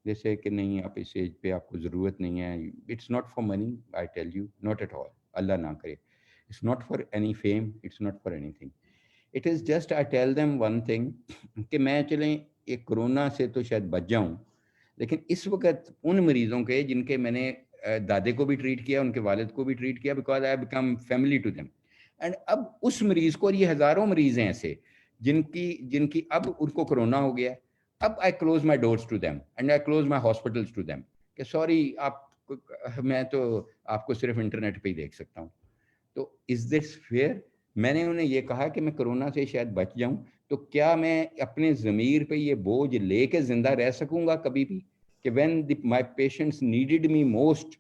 They say कि नहीं, आप इस as पे आपको ज़रूरत नहीं है. It's not for money, I tell you, not at all. Allah ना करे. It's not for any fame. It's not for anything. It is just I tell them one thing کہ میں چلیں ایک کورونا سے تو شاید بچ جاؤں, لیکن اس وقت ان مریضوں کے جن کے میں نے دادے کو بھی ٹریٹ کیا, ان کے والد کو بھی ٹریٹ کیا, because I become family to them. And اب اس مریض کو, اور یہ ہزاروں مریض ہیں ایسے جن کی اب ان کو کرونا ہو گیا, اب I close my doors to them and I close my hospitals to them کہ سوری, میں تو آپ کو صرف انٹرنیٹ پہ ہی دیکھ سکتا ہوں. تو از دس فیئر؟ میں نے انہیں یہ کہا کہ میں کرونا سے شاید بچ جاؤں, تو کیا میں اپنے ضمیر پہ یہ بوجھ لے کے زندہ رہ سکوں گا کبھی بھی کہ when my patients needed me most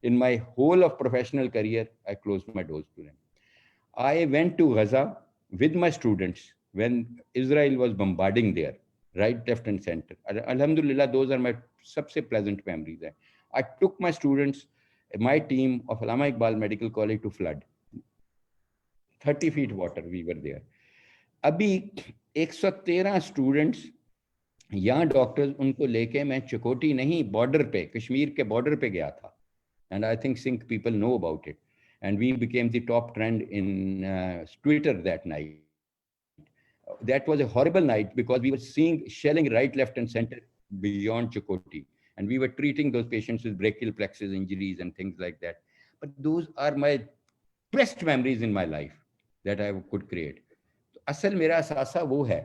in my whole of professional career, I closed my doors to them. I went to Gaza with my students when Israel was bombarding there, right, left and center. Alhamdulillah, those are my सबसे pleasant memories. I took my students, my team of Allama Iqbal Medical College to flood. 30 feet water, we were there. ابھی 113 students یہاں doctors ان کو لے کے میں چکوٹی نہیں, border پہ, کشمیر کے بارڈر پہ گیا تھا. And I think SINC people know about it. And we became the top trend in Twitter that night. That was a horrible night because we were seeing shelling right, left and center beyond Chakoti. And we were treating those patients with brachial plexus injuries and things like that. But those are my best memories in my life that I could create. تو اصل میرا اثاثہ وہ ہے.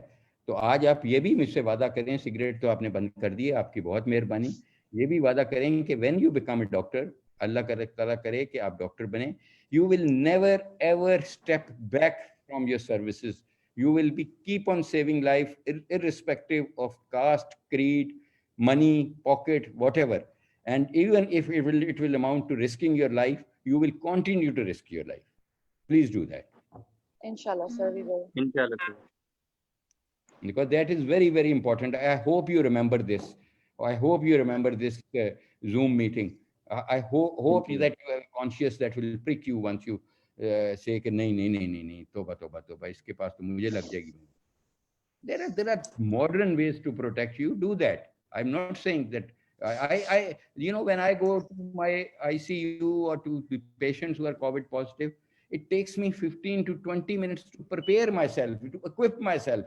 تو آج آپ یہ بھی مجھ سے وعدہ کریں, سگریٹ تو آپ نے بند کر دی, آپ کی بہت مہربانی. یہ بھی وعدہ کریں کہ when you become a doctor, اللہ تعالیٰ کرے کہ آپ ڈاکٹر بنیں, you will never ever step back from your services. You will keep on saving life irrespective of caste, creed, money, pocket, whatever. And even if it will amount to risking your life, you will continue to risk your life. Please do that. Inshallah, sir, we will. Inshallah, sir. Because that is very, very important. I hope you remember this. I hope you remember this Zoom meeting. I hope that you are conscious that will prick you once you say کہ نہیں توبہ اس کے پاس تو مجھے لگ جائے گی. There are modern ways to protect you. Do that. I'm not saying that I when I go to my ICU or to the patients who are COVID positive, it takes me 15 to 20 minutes to prepare myself, to equip myself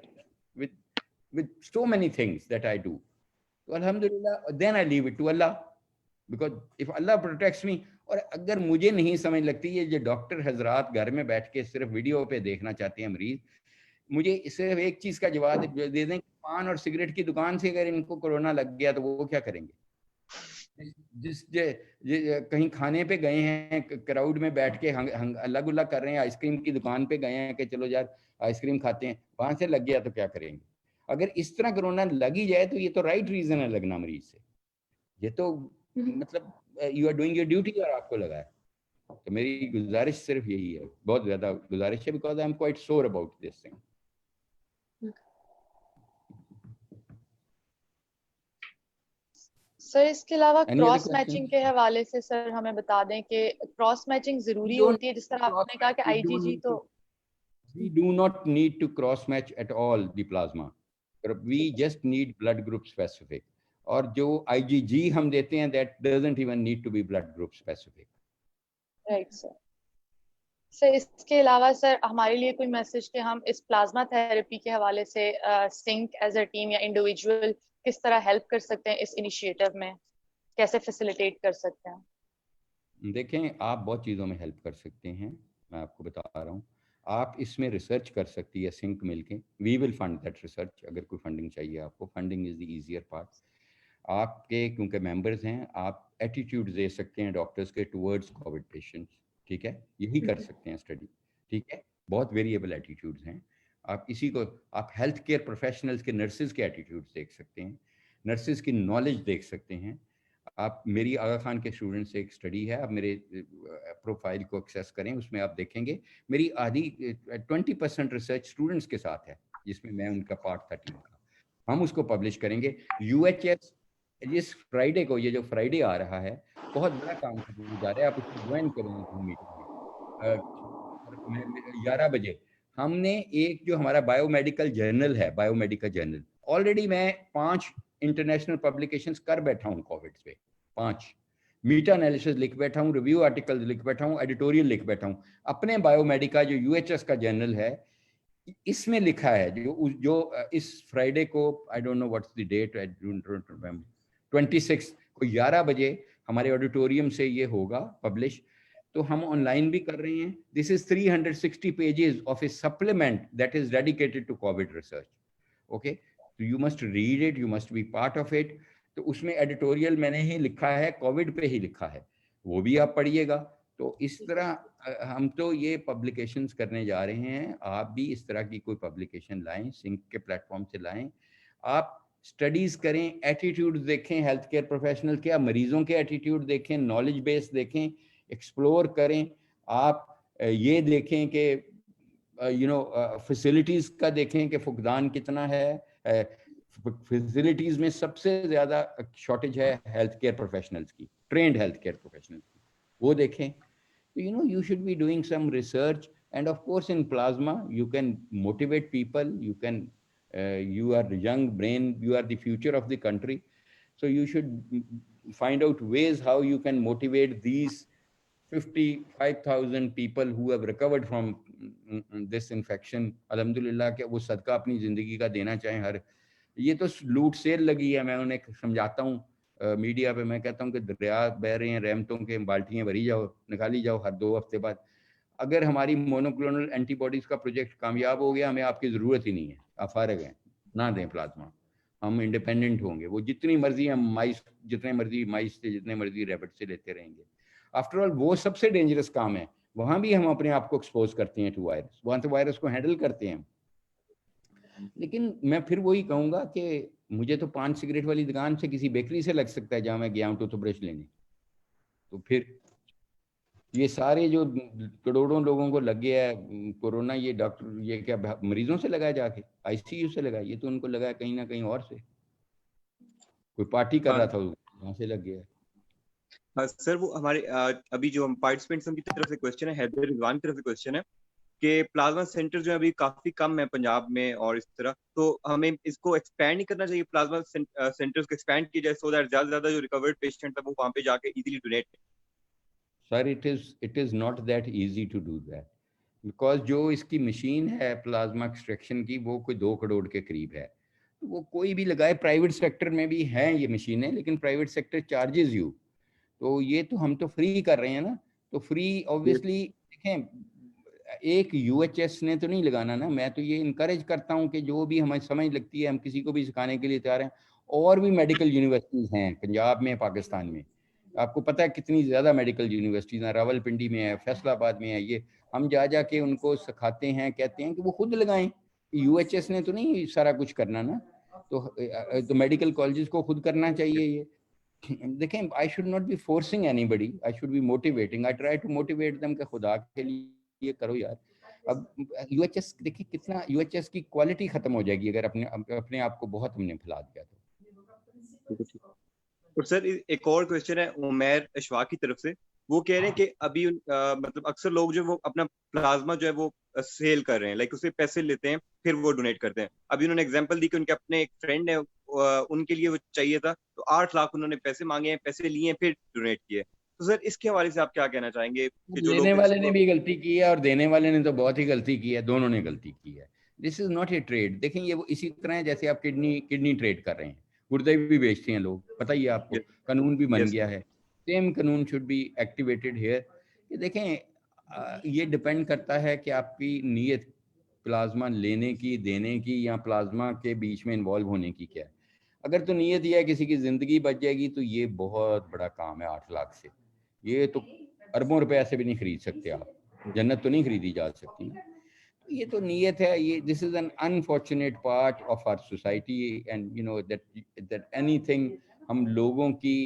with so many things that I do. So alhamdulillah, then I leave it to Allah, because if Allah protects me. اور اگر مجھے نہیں سمجھ لگتی, یہ جو doctor حضرات گھر میں بیٹھ کے صرف ویڈیو پہ دیکھنا چاہتے ہیں مریض, مجھے صرف ایک چیز کا جواب دے دیں کہ پان اور سگریٹ کی دکان سے اگر ان کو کورونا لگ گیا تو وہ کیا کریں گے؟ کہیں کھانے پہ گئے ہیں, کراؤڈ میں بیٹھ کے اللہ گلا کر رہے ہیں, آئس کریم کی دکان پہ گئے ہیں کہ چلو یار آئس کریم کھاتے ہیں, وہاں سے لگ گیا تو کیا کریں گے؟ اگر اس طرح کورونا لگ ہی جائے تو یہ تو رائٹ ریزن ہے لگنا مریض سے. یہ تو مطلب you are doing your duty اور آپ کو لگا ہے. تو میری گزارش صرف یہی ہے, بہت زیادہ گزارش ہے, because I am quite sure about this thing. Sir اس کے علاوہ Any other کراس میچنگ کے حوالے سے سر ہمیں بتا دیں کہ کراس میچنگ ضروری ہوتی ہے، جس طرح آپ نے کہا کہ آئی جی جی تو we do not need to cross match at all the plasma. We just need blood group specific. اور جو IgG ہم دیتے ہیں that doesn't even need to be blood group specific. Right sir. Sir اس کے علاوہ سر ہمارے لیے کوئی میسج کہ ہم اس پلازما تھراپی کے حوالے سے سنک ایز اے ٹیم یا انڈیویجول کس طرح ہیلپ کر سکتے ہیں اس انیشیٹو میں، کیسے فیسیلیٹیٹ کر سکتے ہیں؟ دیکھیں آپ بہت چیزوں میں ہیلپ کر سکتے ہیں، میں آپ کو بتا رہا ہوں. آپ اس میں ریسرچ کر سکتی ہے سنک مل کے. وی ول فنڈ دیٹ ریسرچ. اگر کوئی فنڈنگ چاہیے آپ کو، funding is the easier part. آپ کے کیونکہ ممبرز ہیں، آپ ایٹیٹیوڈ دے سکتے ہیں ڈاکٹرز کے ٹورڈز کووڈ پیشنٹس. ٹھیک ہے، یہی کر سکتے ہیں اسٹڈی. ٹھیک ہے، بہت ویریبل ایٹیٹیوڈز ہیں. آپ اسی کو آپ ہیلتھ کیئر پروفیشنلز کے نرسز کے ایٹیٹیوڈز دیکھ سکتے ہیں، نرسز کی نالج دیکھ سکتے ہیں. آپ میری آغا خان کے اسٹوڈنٹ سے ایک اسٹڈی ہے، آپ میرے پروفائل کو ایکسیس کریں، اس میں آپ دیکھیں گے میری آدھی 20% ریسرچ اسٹوڈنٹس کے ساتھ ہے، جس میں میں ان کا پارٹ تھا ٹیم کا. ہم اس کو پبلش کریں گے. UHS اس فرائیڈے کو، یہ جو فرائیڈے آ رہا ہے، بہت بڑا کام کرنے جا رہے ہیں. آپ اس کو جوائن کریں گے میٹنگ میں 11 بجے. ہم نے ایک جو ہمارا بایو میڈیکل جرنل ہے، بایو میڈیکل جرنل، آلریڈی میں 5 انٹرنیشنل پبلیکیشنز کر بیٹھا ہوں کووڈ پہ. 5 میٹا انالیسز لکھ بیٹھا ہوں، ریویو آرٹیکل لکھ بیٹھا ہوں، ایڈیٹوریل لکھ بیٹھا ہوں. اپنے بایو میڈیکا جو UHS کا جرنل ہے، اس میں لکھا ہے جو اس فرائیڈے کو، I don't know what's the date, 26 کو 11 بجے ہمارے آڈیٹوریم سے یہ ہوگا پبلش. تو ہم آن لائن بھی کر رہے ہیں. دس از 360 pages of a supplement that is dedicated to COVID research. Okay, so you must read it, you must be part of it. تو اس میں ایڈیٹوریل میں نے ہی لکھا ہے، کووڈ پہ ہی لکھا ہے، وہ بھی آپ پڑھیے گا. تو اس طرح ہم تو یہ پبلیکیشنز کرنے جا رہے ہیں. آپ بھی اس طرح کی کوئی پبلیکیشن لائیں، سنک کے پلیٹ فارم سے لائیں. آپ اسٹڈیز کریں، ایٹیٹیوڈ دیکھیں ہیلتھ کیئر پروفیشنل کے، مریضوں کے ایٹیٹیوڈ دیکھیں، نالج بیس دیکھیں، ایکسپلور کریں. آپ یہ دیکھیں کہ فیسلٹیز کا دیکھیں کہ فقدان کتنا ہے. فیسلٹیز میں سب سے زیادہ شارٹیج ہے ہیلتھ کیئر پروفیشنلز کی، ٹرینڈ ہیلتھ کیئر پروفیشنلز کی، وہ دیکھیں. You should be doing some research, and of course in plasma you can motivate people. You are young brain, you are the future of the country, so you should find out ways how you can motivate these 55,000 people who have recovered from this infection. الحمدللہ کہ وہ صدقہ اپنی زندگی کا دینا چاہیں. ہر یہ تو لوٹ سیل لگی ہے، میں انہیں سمجھاتا ہوں میڈیا پہ، میں کہتا ہوں کہ دریا بہ رہے ہیں، رحمتوں کے بالٹیاں بھری جاؤ، نکالی جاؤ ہر 2 ہفتے بعد. اگر ہماری مونوکلونل اینٹی باڈیز کا پروجیکٹ کامیاب ہو گیا، ہمیں آپ کی ضرورت ہی نہیں ہے، آپ فارغ ہیں، نہ دیں پلازما. ہم انڈیپینڈنٹ ہوں گے. وہ جتنی مرضی ہم جتنے مرضی ریبٹ سے لیتے رہیں گے. آفٹر آل وہ سب سے ڈینجرس کام ہے. وہاں بھی ہم اپنے آپ کو ایکسپوز کرتے ہیں ٹو وائرس، وہاں سے وائرس کو ہینڈل کرتے ہیں. لیکن میں پھر وہی کہوں گا کہ مجھے تو 5 سگریٹ والی دکان سے، کسی بیکری سے لگ سکتا ہے جہاں میں گیا ہوں ٹوتھ برش لینے. تو پھر یہ سارے جو کروڑوں لوگوں کو لگ گیا ہے کورونا، یہ ڈاکٹر یہ کیا مریضوں سے لگا جا کے ICU سے لگا؟ یہ تو ان کو لگا کہیں نہ کہیں اور سے، کوئی پارٹی کر رہا تھا وہاں سے لگ گیا. سر وہ ہمارے ابھی جو ہم پارٹیسپینٹس کی طرف سے کوشچن ہے، حیدر رضوان کی طرف سے کوشچن ہے کہ پلازما سینٹر جو ابھی کافی کم ہے پنجاب میں اور اس طرح، تو ہمیں اس کو ایکسپینڈ نہیں کرنا چاہیے، پلازما سینٹرز کو ایکسپینڈ کیا جائے سو دیٹ زیادہ سے زیادہ جو ریکورڈ پیشنٹ ہے وہ وہاں پہ جا کے ایزیلی ڈونیٹ کریں. سر it is not that easy to do that, because جو اس کی مشین ہے پلازما ایکسٹریکشن کی وہ کوئی 2 کروڑ کے قریب ہے. وہ کوئی بھی لگائے، پرائیویٹ سیکٹر میں بھی ہیں یہ مشینیں، لیکن پرائیویٹ سیکٹر چارجز یو. تو یہ تو ہم تو فری کر رہے ہیں نا. تو فری اوبیسلی دیکھیں، ایک UHS نے تو نہیں لگانا نا. میں تو یہ انکریج کرتا ہوں کہ جو بھی ہمیں سمجھ لگتی ہے ہم کسی کو بھی سکھانے کے لیے تیار ہیں. اور بھی میڈیکل یونیورسٹیز ہیں پنجاب میں، پاکستان میں. آپ کو پتہ ہے کتنی زیادہ میڈیکل یونیورسٹیز ہیں، راول پنڈی میں ہے، فیصل آباد میں ہے. یہ ہم جا کے ان کو سکھاتے ہیں، کہتے ہیں کہ وہ خود لگائیں. UHS نے تو نہیں سارا کچھ کرنا نا. تو میڈیکل کالجز کو خود کرنا چاہیے. یہ دیکھیں، I should not be forcing anybody, I should be motivating. I try to motivate them کہ خدا کے لیے کرو یار. اب UHS دیکھیں کتنا UHS کی کوالٹی ختم ہو جائے گی اگر اپنے آپ کو بہت ہم نے پھیلا دیا تو. اور سر ایک اور کوشچن ہے عمیر اشفاق کی طرف سے. وہ کہہ رہے ہیں کہ ابھی مطلب اکثر لوگ جو وہ اپنا پلازما جو ہے وہ سیل کر رہے ہیں, لائک اسے پیسے لیتے ہیں پھر وہ ڈونیٹ کرتے ہیں. ابھی انہوں نے ایگزامپل دی کہ ان کے اپنے ایک فرینڈ ہے, ان کے لیے وہ چاہیے تھا تو 8 لاکھ انہوں نے پیسے مانگے ہیں, پیسے لیے ہیں, پھر ڈونیٹ کیے. تو سر اس کے حوالے سے آپ کیا کہنا چاہیں گے کہ جو لینے لوگ والے نے بھی غلطی کی ہے اور دینے والے نے تو بہت ہی غلطی کی ہے, دونوں نے غلطی کی ہے. دس از ناٹ اے ٹریڈ. دیکھیں یہ وہ اسی طرح ہے جیسے آپ کڈنی ٹریڈ کر رہے ہیں, گردے بھی بیچتے ہیں لوگ, پتہ ہی ہے آپ کو, قانون بھی بن گیا ہے. سیم قانون شوڈ بی ایکٹیویٹڈ ہیئر. کہ دیکھیں یہ ڈپینڈ کرتا ہے کہ آپ کی نیت پلازما لینے کی, دینے کی, یا پلازما کے بیچ میں انوالو ہونے کی کیا ہے. اگر تو نیت یہ ہے کسی کی زندگی بچ جائے گی تو یہ بہت بڑا کام ہے. 8 لاکھ سے یہ تو اربوں روپے ایسے بھی نہیں خرید سکتے آپ, جنت تو نہیں خریدی جا سکتی. یہ تو نیت ہے. یہ this is an unfortunate part of our society and you know that anything ہم لوگوں کی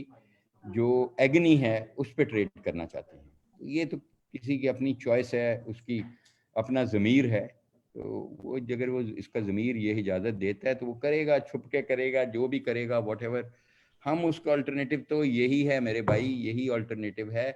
جو ایگنی ہے اس پہ ٹریڈ کرنا چاہتے ہیں. یہ تو کسی کی اپنی چوائس ہے, اس کی اپنا ضمیر ہے. تو وہ اگر وہ اس کا ضمیر یہ اجازت دیتا ہے تو وہ کرے گا, چھپ کے کرے گا, جو بھی کرے گا, واٹ ایور. ہم اس کا الٹرنیٹو تو یہی ہے میرے بھائی, یہی الٹرنیٹو ہے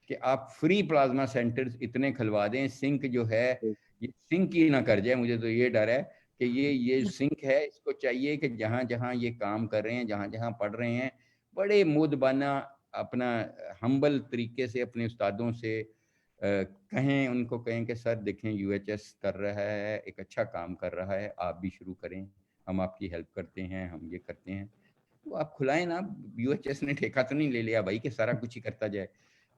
کہ آپ فری پلازما سینٹرز اتنے کھلوا دیں. سنک جو ہے یہ سنک ہی نہ کر جائے. مجھے تو یہ ڈر ہے کہ یہ سنک ہے, اس کو چاہیے کہ جہاں جہاں یہ کام کر رہے ہیں, جہاں جہاں پڑھ رہے ہیں, بڑے مودبانہ اپنا ہمبل طریقے سے اپنے استادوں سے کہیں, ان کو کہیں کہ سر دیکھیں یو ایچ ایس کر رہا ہے, ایک اچھا کام کر رہا ہے, آپ بھی شروع کریں, ہم آپ کی ہیلپ کرتے ہیں, ہم یہ کرتے ہیں. تو آپ کھلائیں نا. یو ایچ ایس نے ٹھیکہ تو نہیں لے لیا بھائی کہ سارا کچھ ہی کرتا جائے.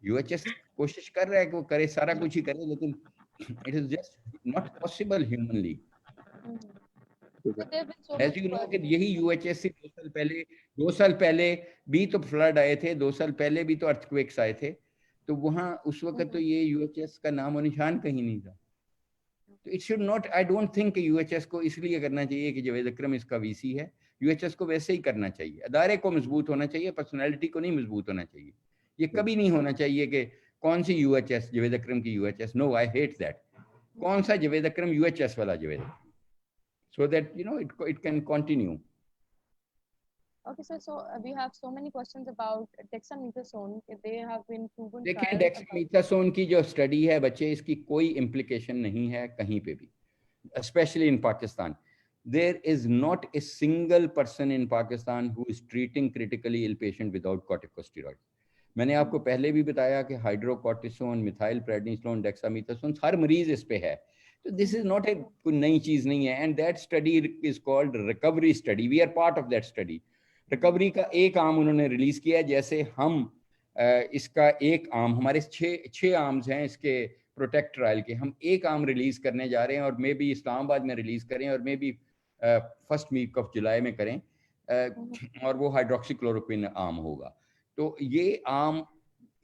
یو ایچ ایس کوشش کر رہا ہے کہ وہ کرے, سارا کچھ ہی کرے, لیکن it is just not possible humanly. As you know کہ یہی یو ایچ ایس سے 2 سال پہلے بھی تو فلڈ آئے تھے, 2 سال پہلے بھی تو ارتھ کویکس آئے تھے. تو وہاں اس وقت تو یہ یو ایچ ایس کا نام و نشان کہیں نہیں تھا. تو it should not, I don't think کہ یو ایچ ایس کو اس لیے کرنا چاہیے کہ جاوید اکرم اس کا وی سی ہے. یو ایچ ایس کو ویسے ہی کرنا چاہیے. ادارے کو مضبوط ہونا چاہیے, پرسنالٹی کو نہیں مضبوط ہونا چاہیے. یہ کبھی نہیں ہونا چاہیے کہ کون سی U H S, Javed Akram کی U H S. No, I hate that. کون سا Javed Akram, U H S والا جاوید اکرم, so that you know it can continue. Okay, sir. So we have so many questions about dexamethasone. They have been proven. دیکھیں ڈیکسامیتھاسون کی جو study ہے بچے, اس کی کوئی امپلیکیشن نہیں ہے کہیں پہ بھی, especially in Pakistan. There is not a single person in Pakistan who is treating critically ill patient without corticosteroids. میں نے آپ کو پہلے بھی بتایا کہ ہائیڈروکورٹیسون, میتھائل پریڈنیسولون, ڈیکسامیتھاسون, ہر مریض اس پہ ہے. تو دس از ناٹ اے کوئی نئی چیز نہیں ہے. And that study is called recovery study. We are part of that study. Recovery کا ایک عام انہوں نے ریلیز کیا ہے, جیسے ہم اس کا ایک عام, ہمارے 6 عامز ہیں اس کے پروٹیکٹ ٹرائل کے, ہم ایک عام ریلیز کرنے جا رہے ہیں, اور مے بی اسلام آباد میں ریلیز کریں, اور maybe first week of جولائی میں کریں, اور وہ ہائیڈروکسی کلوروکوین عام ہوگا. تو یہ عام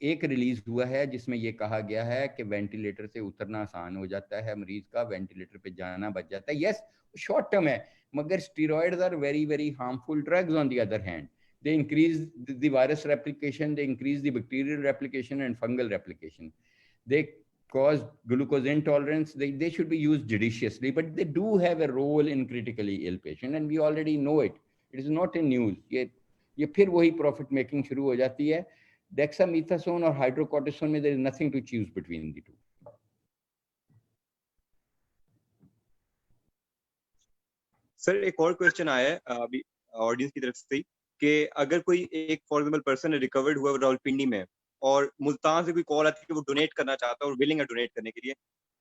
ایک ریلیز ہوا ہے جس میں یہ کہا گیا ہے کہ وینٹیلیٹر سے اترنا آسان ہو جاتا ہے مریض کا, وینٹیلیٹر پہ جانا بچ جاتا ہے. یس, شارٹ ٹرم ہے, مگر steroids are very very harmful drugs. On the other hand they increase the virus replication, they increase the bacterial replication and fungal replication. They cause glucose intolerance. They should be used judiciously, but they do have a role in critically ill patient, and we already know it. It is not in news. یہ پھر وہی profit making شروع ہو جاتی ہے. ڈیکسامیتھاسون اور ہائیڈروکورٹیسون میں there is nothing to choose between the two. سر ایک اور کوشچن آیا ہے ابھی آڈینس کی طرف سے کہ اگر کوئی ایک فار ایگزامپل پرسن ریکورڈ ہوا راولپنڈی میں, اور ملتان سے کوئی کال آتی ہے کہ وہ ڈونیٹ کرنا چاہتا ہے اور ویلنگ ہے ڈونیٹ کرنے کے لیے,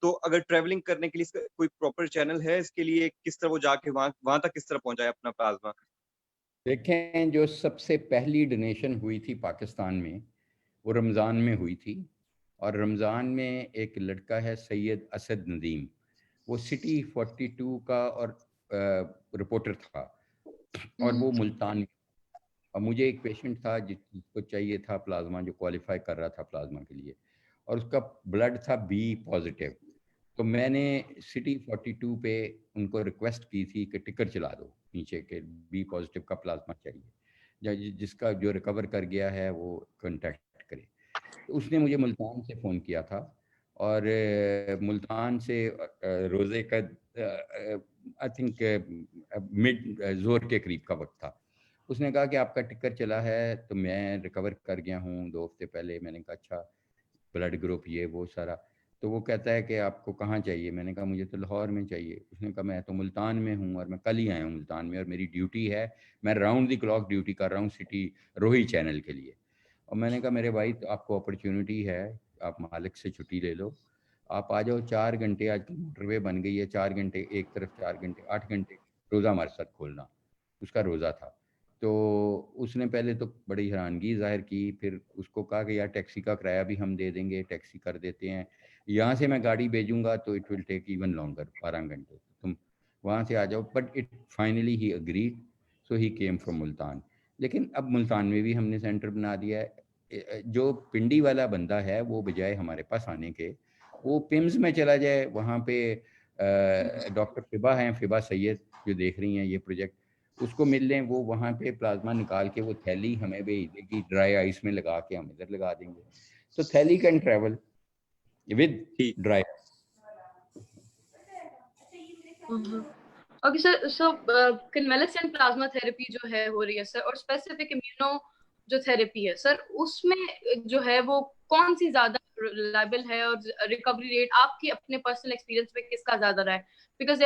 تو اگر ٹریولنگ کرنے کے لیے کوئی پراپر چینل ہے اس کے لیے, کس طرح وہ جا کے وہاں تک کس طرح پہنچائے اپنا پلازما؟ دیکھیں جو سب سے پہلی ڈونیشن ہوئی تھی پاکستان میں وہ رمضان میں ہوئی تھی, اور رمضان میں ایک لڑکا ہے سید اسد ندیم, وہ سٹی 42 کا اور رپورٹر تھا, اور وہ ملتان میں. اور مجھے ایک پیشنٹ تھا جس کو چاہیے تھا پلازما, جو کوالیفائی کر رہا تھا پلازما کے لیے, اور اس کا بلڈ تھا بی پازیٹیو. تو میں نے سٹی 42 پہ ان کو ریکویسٹ کی تھی کہ ٹکٹ چلا دو نیچے کہ بی پازیٹیو کا پلازما چاہیے, جس کا جو ریکور کر گیا ہے وہ کنٹیکٹ کرے. تو اس نے مجھے ملتان سے فون کیا تھا, اور ملتان سے روزے کا آئی تھنک مڈ زور کے قریب کا وقت تھا, اس نے کہا کہ آپ کا ٹکر چلا ہے. تو میں ریکور کر گیا ہوں 2 ہفتے پہلے. میں نے کہا اچھا بلڈ گروپ یہ وہ سارا. تو وہ کہتا ہے کہ آپ کو کہاں چاہیے؟ میں نے کہا مجھے تو لاہور میں چاہیے. اس نے کہا میں تو ملتان میں ہوں اور میں کل ہی آیا ہوں ملتان میں اور میری ڈیوٹی ہے, میں راؤنڈ دی کلاک ڈیوٹی کر رہا ہوں سٹی روہی چینل کے لیے. اور میں نے کہا میرے بھائی تو آپ کو اپرچونٹی ہے, آپ مالک سے چھٹی لے لو, آپ آ جاؤ. 4 گھنٹے آج کل موٹر وے بن گئی ہے, 4 گھنٹے ایک طرف, 4 گھنٹے 8 گھنٹے روزہ ہمارے ساتھ کھولنا. اس کا روزہ تھا. تو اس نے پہلے تو بڑی حیرانگی ظاہر کی, پھر اس کو کہا کہ یار ٹیکسی کا کرایہ بھی ہم دے دیں گے, ٹیکسی کر دیتے ہیں, یہاں سے میں گاڑی بھیجوں گا تو it will take even longer, 12 گھنٹے, تم وہاں سے آ جاؤ. But it finally he agreed, so he came from Multan. لیکن اب ملتان میں بھی ہم نے سینٹر بنا دیا ہے. جو پنڈی والا بندہ ہے وہ بجائے ہمارے پاس آنے کے وہ پمز میں چلا جائے, وہاں پہ ڈاکٹر فبا ہیں, فبا سید جو دیکھ رہی ہیں یہ پروجیکٹ, اس کو مل لیں, وہ وہاں پہ پلازما نکال کے وہ تھیلی ہمیں بھیج دے گی, ڈرائی آئس میں لگا کے ہم ادھر لگا دیں گے. تو تھیلی can travel with dry. Okay sir, so convalescent plasma therapy جو ہے ہو رہی ہے سر, اور اسپیسیفک امیونو جو تھراپی ہے سر, اس میں جو ہے وہ کون سی زیادہ ریلائبل ہے, اور ریکوری ریٹ آپ کی اپنے پرسنل ایکسپیرینس میں کس کا زیادہ رہا ہے؟ Because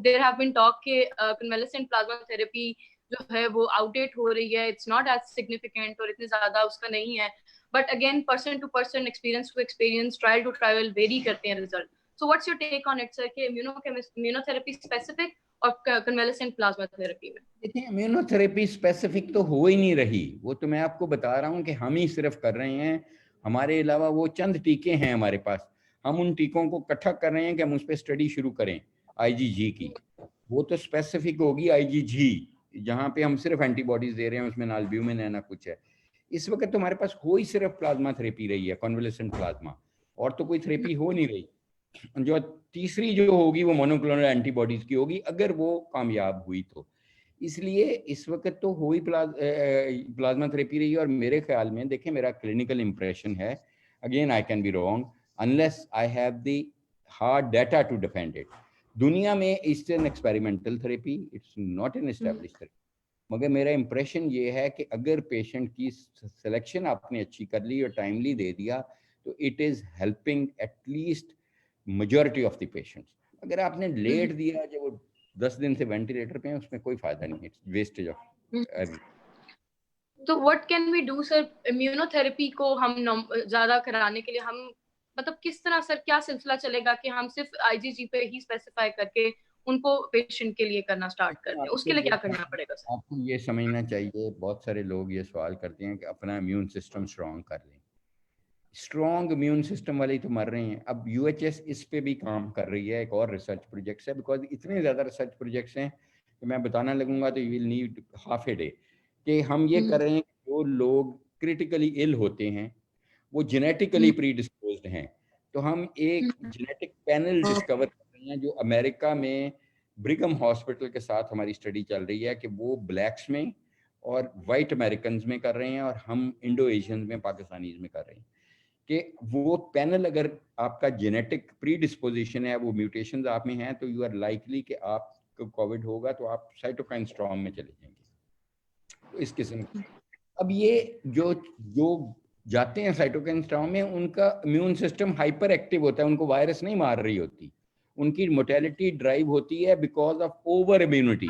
there have been talk کہ کنوالسنٹ پلازما تھراپی جو ہے وہ آؤٹ ڈیٹ ہو رہی ہے, اٹس ناٹ ایز سگنیفیکینٹ اور اتنی زیادہ اس کا نہیں ہے. But again person to person, experience to experience, trial to trial vary کرتے ہیں result. So what's your take on it, sir, کہ immunotherapy specific اور convalescent plasma therapy میں؟ دیکھیں امیونو تھراپی اسپیسیفک تو ہو ہی نہیں رہی, وہ تو میں آپ کو بتا رہا ہوں کہ ہم ہی صرف کر رہے ہیں. ہمارے علاوہ وہ چند ٹیکے ہیں ہمارے پاس, ہم ان ٹیکوں کو اکٹھا کر رہے ہیں کہ ہم اس پہ اسٹڈی شروع کریں IgG کی. وہ تو اسپیسیفک ہوگی IgG, جہاں پہ ہم صرف اینٹی باڈیز دے رہے ہیں, اس میں نہ البیومن ہے نہ کچھ ہے. اس وقت تو ہمارے پاس ہو ہی صرف پلازما تھراپی رہی ہے, کنوالسنٹ پلازما, اور تو کوئی تھراپی ہو نہیں رہی. جو تیسری جو ہوگی وہ مونوکلونل اینٹی باڈیز کی ہوگی, اگر وہ کامیاب ہوئی تو. اس لیے اس وقت تو ہوئی پلازما تھراپی رہی ہے. اور میرے خیال میں دیکھیں میرا کلینکل امپریشن ہے, again I can be wrong unless I have the hard data to defend it. دنیا میں it's an experimental therapy, it's not an establish therapy. مگر میرا امپریشن یہ ہے کہ اگر پیشنٹ کی سلیکشن آپ نے اچھی کر لی اور ٹائملی دے دیا تو it is helping at least majority of the patients. اگر آپ نے لیٹ دیا جب وہ 10 دن سے وینٹیلیٹر پہ ہیں, اس میں کوئی فائدہ نہیں ہے, ویسٹیج آف. تو what can we do sir immunotherapy کو ہم زیادہ کرانے کے لیے؟ ہم مطلب کس طرح سر, کیا سلسلہ چلے گا کہ ہم صرف IgG پہ ہی اسپیسیفائی کر کے ان کو پیشنٹ کے لیے کرنا اسٹارٹ کر دیں؟ اس کے لیے کیا کرنا پڑے گا سر؟ آپ کو یہ سمجھنا چاہیے, بہت سارے لوگ یہ سوال کرتے ہیں کہ اپنا امیون سسٹم اسٹرانگ کر لیں. اسٹرانگ امیون سسٹم والے تو مر رہے ہیں. اب UHS اس پہ بھی کام کر رہی ہے, ایک اور ریسرچ پروجیکٹس ہے, بیکاز اتنے زیادہ ریسرچ پروجیکٹس ہیں کہ میں بتانا لگوں گا تو you will need half a day. کہ ہم یہ کر رہے ہیں کہ جو لوگ کرٹیکلی ill ہوتے ہیں وہ جینیٹیکلی پری ڈسپوزڈ ہیں, تو ہم ایک جینیٹک پینل ڈسکور کر رہے ہیں جو امریکہ میں برگم ہاسپٹل کے ساتھ ہماری اسٹڈی چل رہی ہے, کہ وہ بلیکس میں اور وائٹ امریکنز میں کر رہے ہیں, اور ہم انڈو ایشینز میں, پاکستانیز میں کر رہے ہیں. کہ وہ پینل اگر آپ کا جینیٹک پری ڈسپوزیشن ہے, وہ میوٹیشنز آپ میں ہیں, تو یو آر لائکلی کہ آپ کو کووڈ ہوگا تو آپ سائٹوکائن اسٹارم میں چلے جائیں گے. تو اس قسم کی. اب یہ جو جاتے ہیں سائٹوکائن اسٹارم میں, ان کا امیون سسٹم ہائپر ایکٹیو ہوتا ہے, ان کو وائرس نہیں مار رہی ہوتی, ان کی موٹیلٹی ڈرائیو ہوتی ہے بیکاز آف اوور امیونٹی.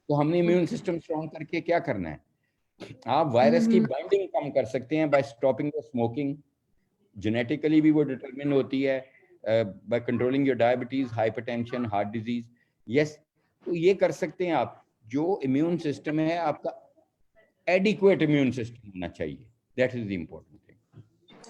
تو ہم نے امیون سسٹم اسٹرانگ کر کے کیا کرنا ہے؟ آپ وائرس کی بائنڈنگ کم کر سکتے ہیں by stopping the smoking. Genetically بھی وہ ڈٹرمن ہوتی ہے by controlling your diabetes, hypertension, heart disease. Yes, تو یہ کر سکتے ہیں آپ. جو امیون سسٹم ہے آپ کا ایڈیکویٹ امیون سسٹم ہونا چاہیے, that is the important thing.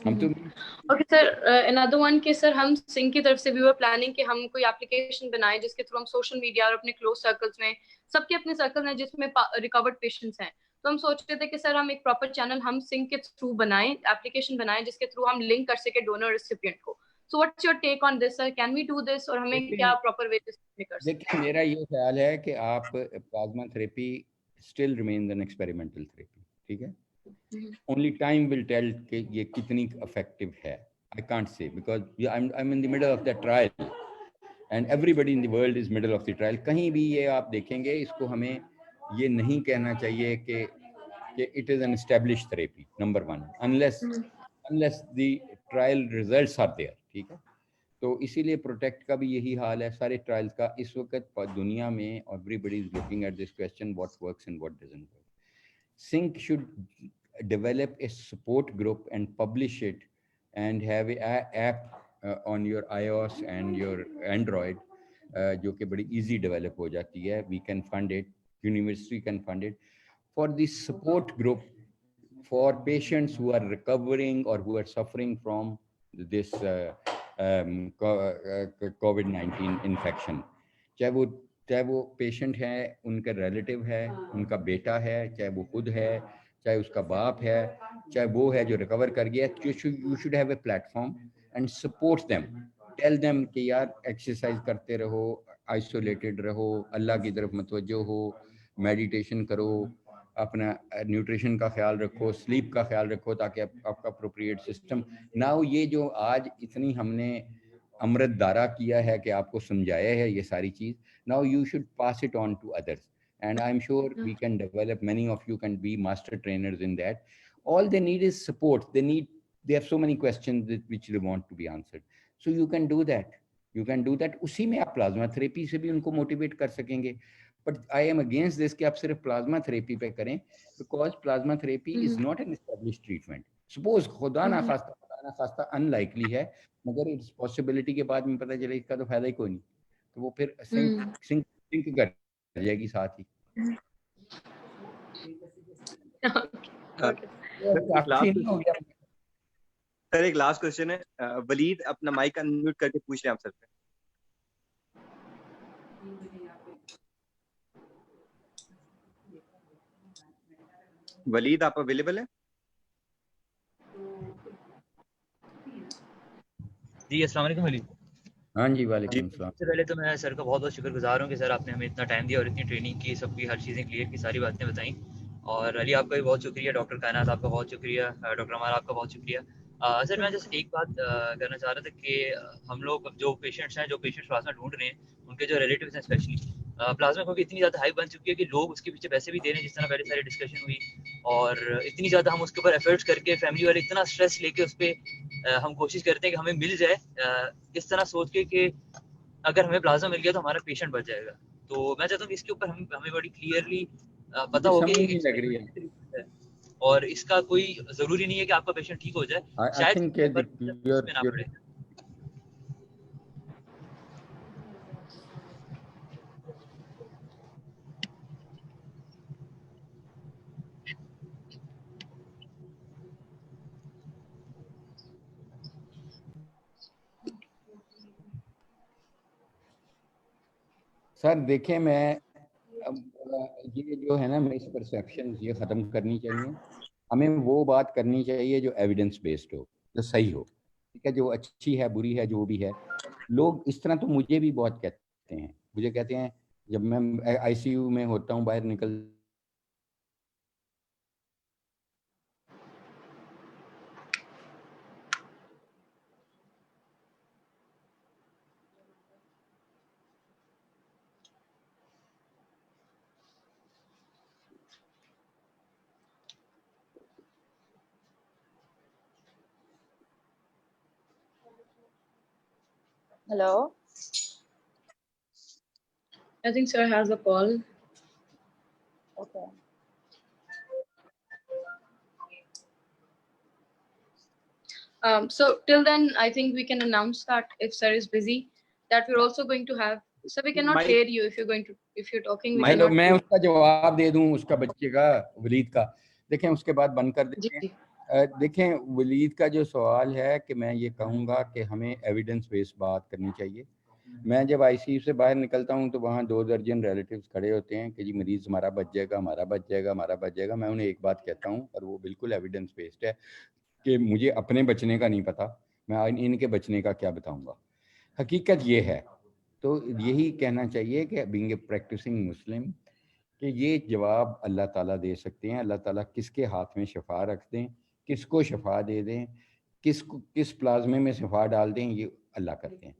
ہم تو اوکے سر, another one کہ سر ہم سنگ کی طرف سے بھی پلاننگ کہ ہم کوئی اپلیکیشن بنائیں جس کے تھرو ہم سوشل میڈیا اور اپنے کلوز سرکلس میں, سب کے اپنے سرکل ہیں جس میں ریکورڈ پیشنٹس ہیں, تو ہم سوچ رہے تھے کہ سر ہم ایک پراپر چینل ہم سنگ کے تھرو بنائیں, ایپلیکیشن بنائیں جس کے تھرو ہم لنک کر سکے ڈونر ریسیپینٹ کو. So what's your take on this sir, can we do this, اور ہمیں کیا پراپر وے سے کر سکتے ہیں؟ دیکھیں میرا یہ خیال ہے کہ آپ plasma therapy still remains N experimental therapy, ٹھیک ہے. Only time will tell کہ یہ کتنی effective ہے. I can't say because I'm in the middle of that trial and everybody in the world is middle of the trial. کہیں بھی یہ آپ دیکھیں گے اس کو ہمیں یہ نہیں کہنا چاہیے کہ it is an established therapy, number one, unless the trial results are there. ٹھیک ہے, تو اسی لیے پروٹیکٹ کا بھی یہی حال ہے سارے ٹرائلز کا اس وقت دنیا میں. everybody is looking at this question, what works and what doesn't work. SINC should develop a support group and publish it and have an app on your iOS and your Android جو کہ بڑی easy develop ہو جاتی ہے. We can fund it, university can fund it for the support group for patients who are recovering or who are suffering from this COVID-19 infection. چاہے وہ patient ہے, ان کا relative ہے, ان کا بیٹا ہے, چاہے وہ خود ہے, چاہے اس کا باپ ہے, چاہے وہ ہے جو ریکور کر گیا. You should have a platform and support them. Tell them کہ یار ایکسرسائز کرتے رہو, آئسولیٹڈ رہو, اللہ کی طرف متوجہ ہو, میڈیٹیشن کرو, اپنا نیوٹریشن کا خیال رکھو, سلیپ کا خیال رکھو, تاکہ آپ کا اپروپریٹ سسٹم. ناؤ یہ جو آج اتنی ہم نے امرت دارا کیا ہے کہ آپ کو سمجھایا ہے یہ ساری چیز, now you should pass it on to others, and I'm sure we can develop, many of you can be master trainers in that. All they need is support. They have so many questions which they want to be answered, so you can do that. اسی میں آپ plasma therapy سے بھی ان کو motivate کر سکیں گے. But I am against this کہ آپ صرف پلازما تھراپی پہ کریں, because plasma therapy is not an established treatment. Suppose خدا نہ خواستہ unlikely ہے, مگر اس پاسبلٹی کے بعد میں پتہ چلے اس کا تو فائدہ ہی کوئی نہیں, تو وہ پھر سنک کر جائے گی ساتھ ہی. سر ایک لاسٹ کوشچن ہے, ولید اپنا مائک انمیوٹ کر کے پوچھ رہے ہیں آپ سر سے. ولید آپ اویلیبل ہیں؟ جی السلام علیکم ولید. ہاں جی وعلیکم السلام. سب سے پہلے تو میں سر کا بہت بہت شکر گزار ہوں کہ سر آپ نے ہمیں اتنا ٹائم دیا اور اتنی ٹریننگ کی, سب کی ہر چیزیں کلیئر کی, ساری باتیں بتائیں. اور علی آپ کا بھی بہت شکریہ, ڈاکٹر کائنات آپ کا بہت شکریہ, ڈاکٹر عمار آپ کا بہت شکریہ. سر میں جیسے ایک بات کرنا چاہ رہا تھا کہ ہم لوگ جو پیشنٹس ہیں, جو پیشنٹس پلازما ڈھونڈ رہے ہیں, ان کے جو ریلیٹیوز ہیں اسپیشلی, پلازما کیونکہ اتنی زیادہ ہائی بن چکی ہے کہ لوگ اس کے پیچھے پیسے بھی دے رہے ہیں, جس طرح پہلے ساری ڈسکشن ہوئی, اور اتنی زیادہ ہم اس کے اوپر ایفرٹس کر کے فیملی والے اتنا اسٹریس لے کے اس پہ ہم کوشش کرتے ہیں کہ ہمیں مل جائے, اس طرح سوچ کے کہ اگر ہمیں پلازما مل گیا تو ہمارا پیشنٹ بچ جائے گا. تو میں چاہتا ہوں کہ اس کے اوپر ہمیں بڑی کلیئرلی پتہ ہو کہ اور اس کا کوئی ضروری نہیں ہے کہ آپ کا پیشنٹ ٹھیک ہو جائے, شاید نہ پڑے. سر دیکھیں, میں یہ جو ہے نا مس پرسیپشنز یہ ختم کرنی چاہیے. ہمیں وہ بات کرنی چاہیے جو ایویڈنس بیسڈ ہو, جو صحیح ہو, ٹھیک ہے, جو اچھی ہے بری ہے جو بھی ہے. لوگ اس طرح تو مجھے بھی بہت کہتے ہیں جب میں آئی سی یو میں ہوتا ہوں, باہر نکل Hello. I think sir has a call. Okay. So till then, I think we can announce that if sir is busy, that we're also going to have. So we cannot hear you if you're talking. میں اس کا جواب دے دوں, اس کا بچے کا, ولید کا. دیکھیں اس کے بعد بند کر دیتے ہیں. دیکھیں ولید کا جو سوال ہے کہ میں یہ کہوں گا کہ ہمیں ایویڈنس بیس بات کرنی چاہیے. میں جب آئی سی یو سے باہر نکلتا ہوں تو وہاں 2 درجن ریلیٹیوز کھڑے ہوتے ہیں کہ جی مریض ہمارا بچ جائے گا, ہمارا بچ جائے گا, ہمارا بچ جائے گا. میں انہیں ایک بات کہتا ہوں, اور وہ بالکل ایویڈنس بیسڈ ہے, کہ مجھے اپنے بچنے کا نہیں پتا, میں ان کے بچنے کا کیا بتاؤں گا. حقیقت یہ ہے. تو یہی کہنا چاہیے کہ بینگ اے پریکٹسنگ مسلم کہ یہ جواب اللہ تعالیٰ دے سکتے ہیں. اللہ تعالیٰ کس کے ہاتھ میں شفا رکھ دیں, کس کو شفا دے دیں, کس پلازمے میں شفا ڈال دیں, یہ اللہ کرتے ہیں.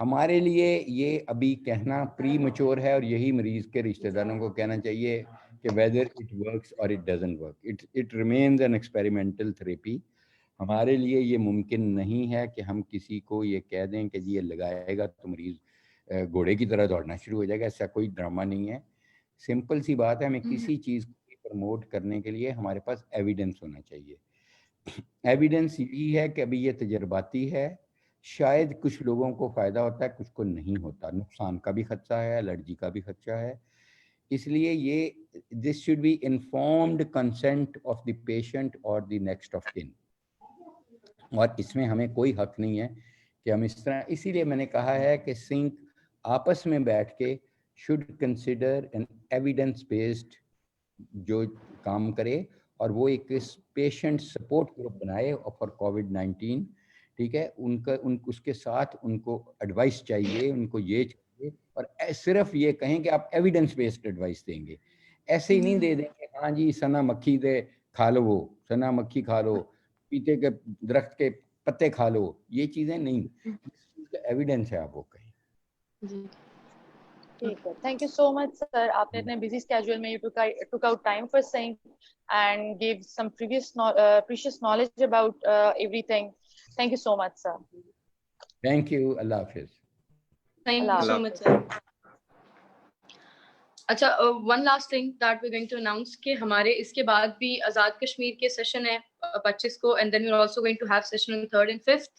ہمارے لیے یہ ابھی کہنا پری میچور ہے, اور یہی مریض کے رشتہ داروں کو کہنا چاہیے کہ whether it works or it doesn't work. It remains an experimental therapy. ہمارے لیے یہ ممکن نہیں ہے کہ ہم کسی کو یہ کہہ دیں کہ جی یہ لگائے گا تو مریض گھوڑے کی طرح دوڑنا شروع ہو جائے گا. ایسا کوئی ڈرامہ نہیں ہے. سمپل سی بات ہے, ہمیں کسی چیز کو پروموٹ کرنے کے لیے ہمارے پاس ایویڈنس ہونا چاہیے. ایویڈنس یہی ہے کہ ابھی یہ تجرباتی ہے, شاید کچھ لوگوں کو فائدہ ہوتا ہے, کچھ کو نہیں ہوتا, نقصان کا بھی خدشہ ہے, الرجی کا بھی خدشہ ہے. اس لیے یہ this should be informed consent of the patient اور دی نیکسٹ آف کن, اور اس میں ہمیں کوئی حق نہیں ہے کہ ہم اس طرح. اسی لیے میں نے کہا ہے کہ سنک آپس میں بیٹھ کے should consider an evidence based جو کام کرے, اور وہ ایک پیشنٹ سپورٹ گروپ بنائے فار کووڈ-19. ٹھیک ہے, اس کے ساتھ ان کو ایڈوائس چاہیے, ان کو یہ چاہیے, اور صرف یہ کہیں کہ آپ ایویڈنس بیسڈ ایڈوائس دیں گے. ایسے ہی نہیں دے دیں کہ ہاں جی سنا مکھی دے کھا لو, وہ سنا مکھی کھا لو, پیتے کے درخت کے پتے کھا لو, یہ چیزیں نہیں. ایویڈنس ہے, آپ وہ کہیں. ٹھیک ہے, تھینک یو سو مچ سر. آپ نے اتنے بزی اسکیجول میں took out time for Sync and gave some precious knowledge about everything. Thank you so much, sir. Thank you. Allah Hafiz. Thank you Allah so much, sir. اچھا, one last thing that we going to announce کہ ہمارے اس کے بعد بھی آزاد کشمیر کے session ہے 25 کو, and then we are also going to have session on 3rd and 5th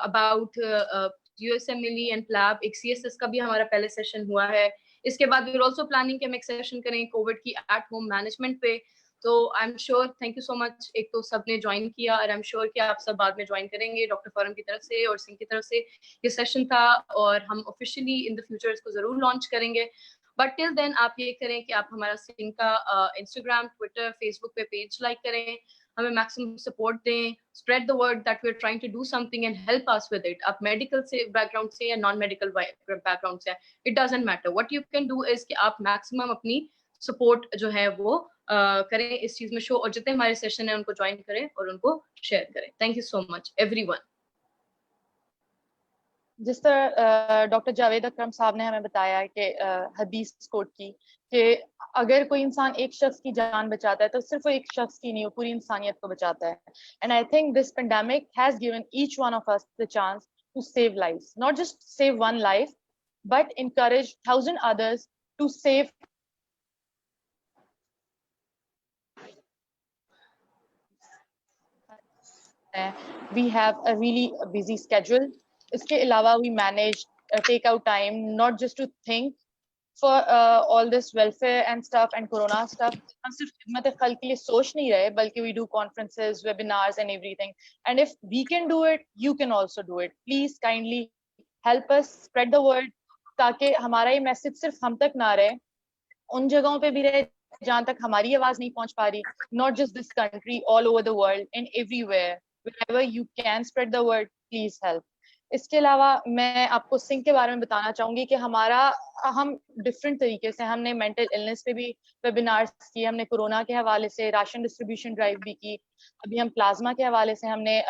about USMLE and PLAB. ایک CSS کا بھی ہمارا پہلے سیشن ہوا ہے. اس کے بعد وی آر آلسو پلاننگ کہ ہم ایک سیشن کریں کووڈ کی ایٹ ہوم مینجمنٹ پہ. تو I am sure, thank you so much. ایک تو سب نے جوائن کیا, اور آئی ایم شیور کہ آپ سب بعد میں جوائن کریں گے. ڈاکٹر فورم کی طرف سے اور سنگھ کی طرف سے یہ سیشن تھا, اور ہم آفیشیلی ان دا فیوچر اس کو ضرور لانچ کریں گے. بٹ ٹل دین آپ یہ کریں کہ آپ ہمارا سنگھ کا انسٹاگرام, ٹویٹر, فیس بک پہ پیج لائک کریں, ہمیں میکسیمم سپورٹ دیں, spread the word that we are trying to do something and help us with it. آپ میڈیکل سے بیک گراؤنڈ سے یا نان میڈیکل بیک گراؤنڈ سے, it doesn't matter. What you can do is کہ آپ maximum اپنی support جو ہے وہ کریں اس چیز میں شو, اور جتنے ہمارے سیشن ہیں ان کو جوائن کریں اور ان کو شیئر کریں. Thank you so much every one. جس طرح ڈاکٹر جاوید اکرم صاحب نے ہمیں بتایا کہ حدیث کوٹ کی کہ اگر کوئی انسان ایک شخص کی جان بچاتا ہے تو صرف وہ ایک شخص کی نہیں, وہ پوری انسانیت کو بچاتا ہے. And I think this pandemic has given each one of us the chance to save lives, not just save one life but encourage 1,000 others to save. We have a really busy schedule. اس کے علاوہ we manage take out time not just to think for all this welfare and stuff and corona stuff. ہم صرف خدمت خلق کے لیے سوچ نہیں رہے, بلکہ we do conferences, webinars and everything. And if we can do it, you can also do it. Please kindly help us spread the word, تاکہ ہمارا یہ میسج صرف ہم تک نہ رہے, ان جگہوں پہ بھی رہے جہاں تک ہماری آواز نہیں پہنچ پا رہی. Not just this country, all over the world and everywhere. Wherever you can spread the word, please help. اس کے علاوہ میں آپ کو سنگھ کے بارے میں بتانا چاہوں گی کہ ہم ڈفرینٹ طریقے سے ہم نے مینٹل النس پہ بھی ویبینارس کیے, ہم نے کورونا کے حوالے سے راشن ڈسٹریبیوشن ڈرائیو بھی کی, ابھی ہم پلازما کے حوالے سے ہم نے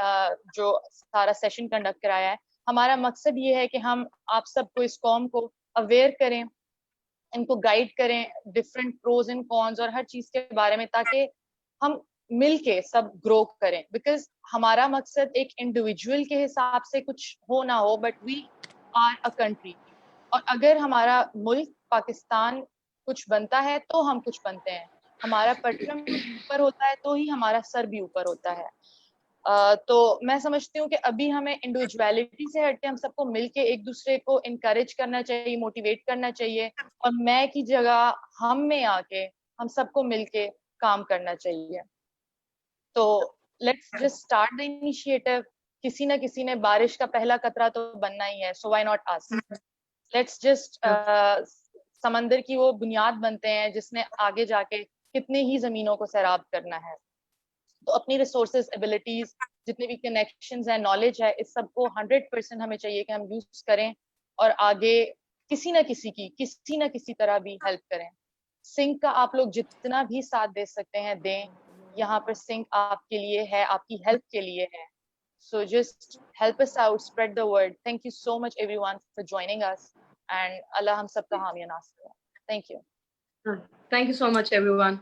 جو سارا سیشن کنڈکٹ کرایا ہے. ہمارا مقصد یہ ہے کہ ہم آپ سب کو, اس قوم کو اویئر کریں, ان کو گائیڈ کریں ڈفرینٹ پروز اینڈ کونز اور ہر چیز کے بارے میں, تاکہ ہم مل کے سب گرو کریں. بیکاز ہمارا مقصد ایک انڈیویجول کے حساب سے کچھ ہو نہ ہو, but we are a country. اور اگر ہمارا ملک پاکستان کچھ بنتا ہے تو ہم کچھ بنتے ہیں. ہمارا پرچم اوپر ہوتا ہے تو ہی ہمارا سر بھی اوپر ہوتا ہے. تو میں سمجھتی ہوں کہ ابھی ہمیں انڈیویجویلٹی سے ہٹ کے ہم سب کو مل کے ایک دوسرے کو انکریج کرنا چاہیے, موٹیویٹ کرنا چاہیے, اور میں کی جگہ ہم میں آ کے ہم سب کو مل کے کام کرنا چاہیے. تو let's just start the initiative. کسی نہ کسی نے بارش کا پہلا قطرہ تو بننا ہی ہے, so why not us. Let's just سمندر کی وہ بنیاد بنتے ہیں جس نے آگے جا کے کتنے ہی زمینوں کو سیراب کرنا ہے. تو اپنی ریسورسز, ایبلٹیز, جتنے بھی کنیکشنز ہیں, نالج ہے, اس سب کو 100% ہمیں چاہیے کہ ہم یوز کریں اور آگے کسی نہ کسی طرح بھی ہیلپ کریں. سنگھ کا آپ لوگ جتنا بھی ساتھ دے سکتے ہیں دیں. یہاں پر سنگھ آپ کے لیے ہے, آپ کی ہیلپ کے لیے ہے. So just help us out, spread the word. Thank you so much everyone for joining us, and Allah hum sab ka हामी nasir. Thank you. Thank you so much, everyone.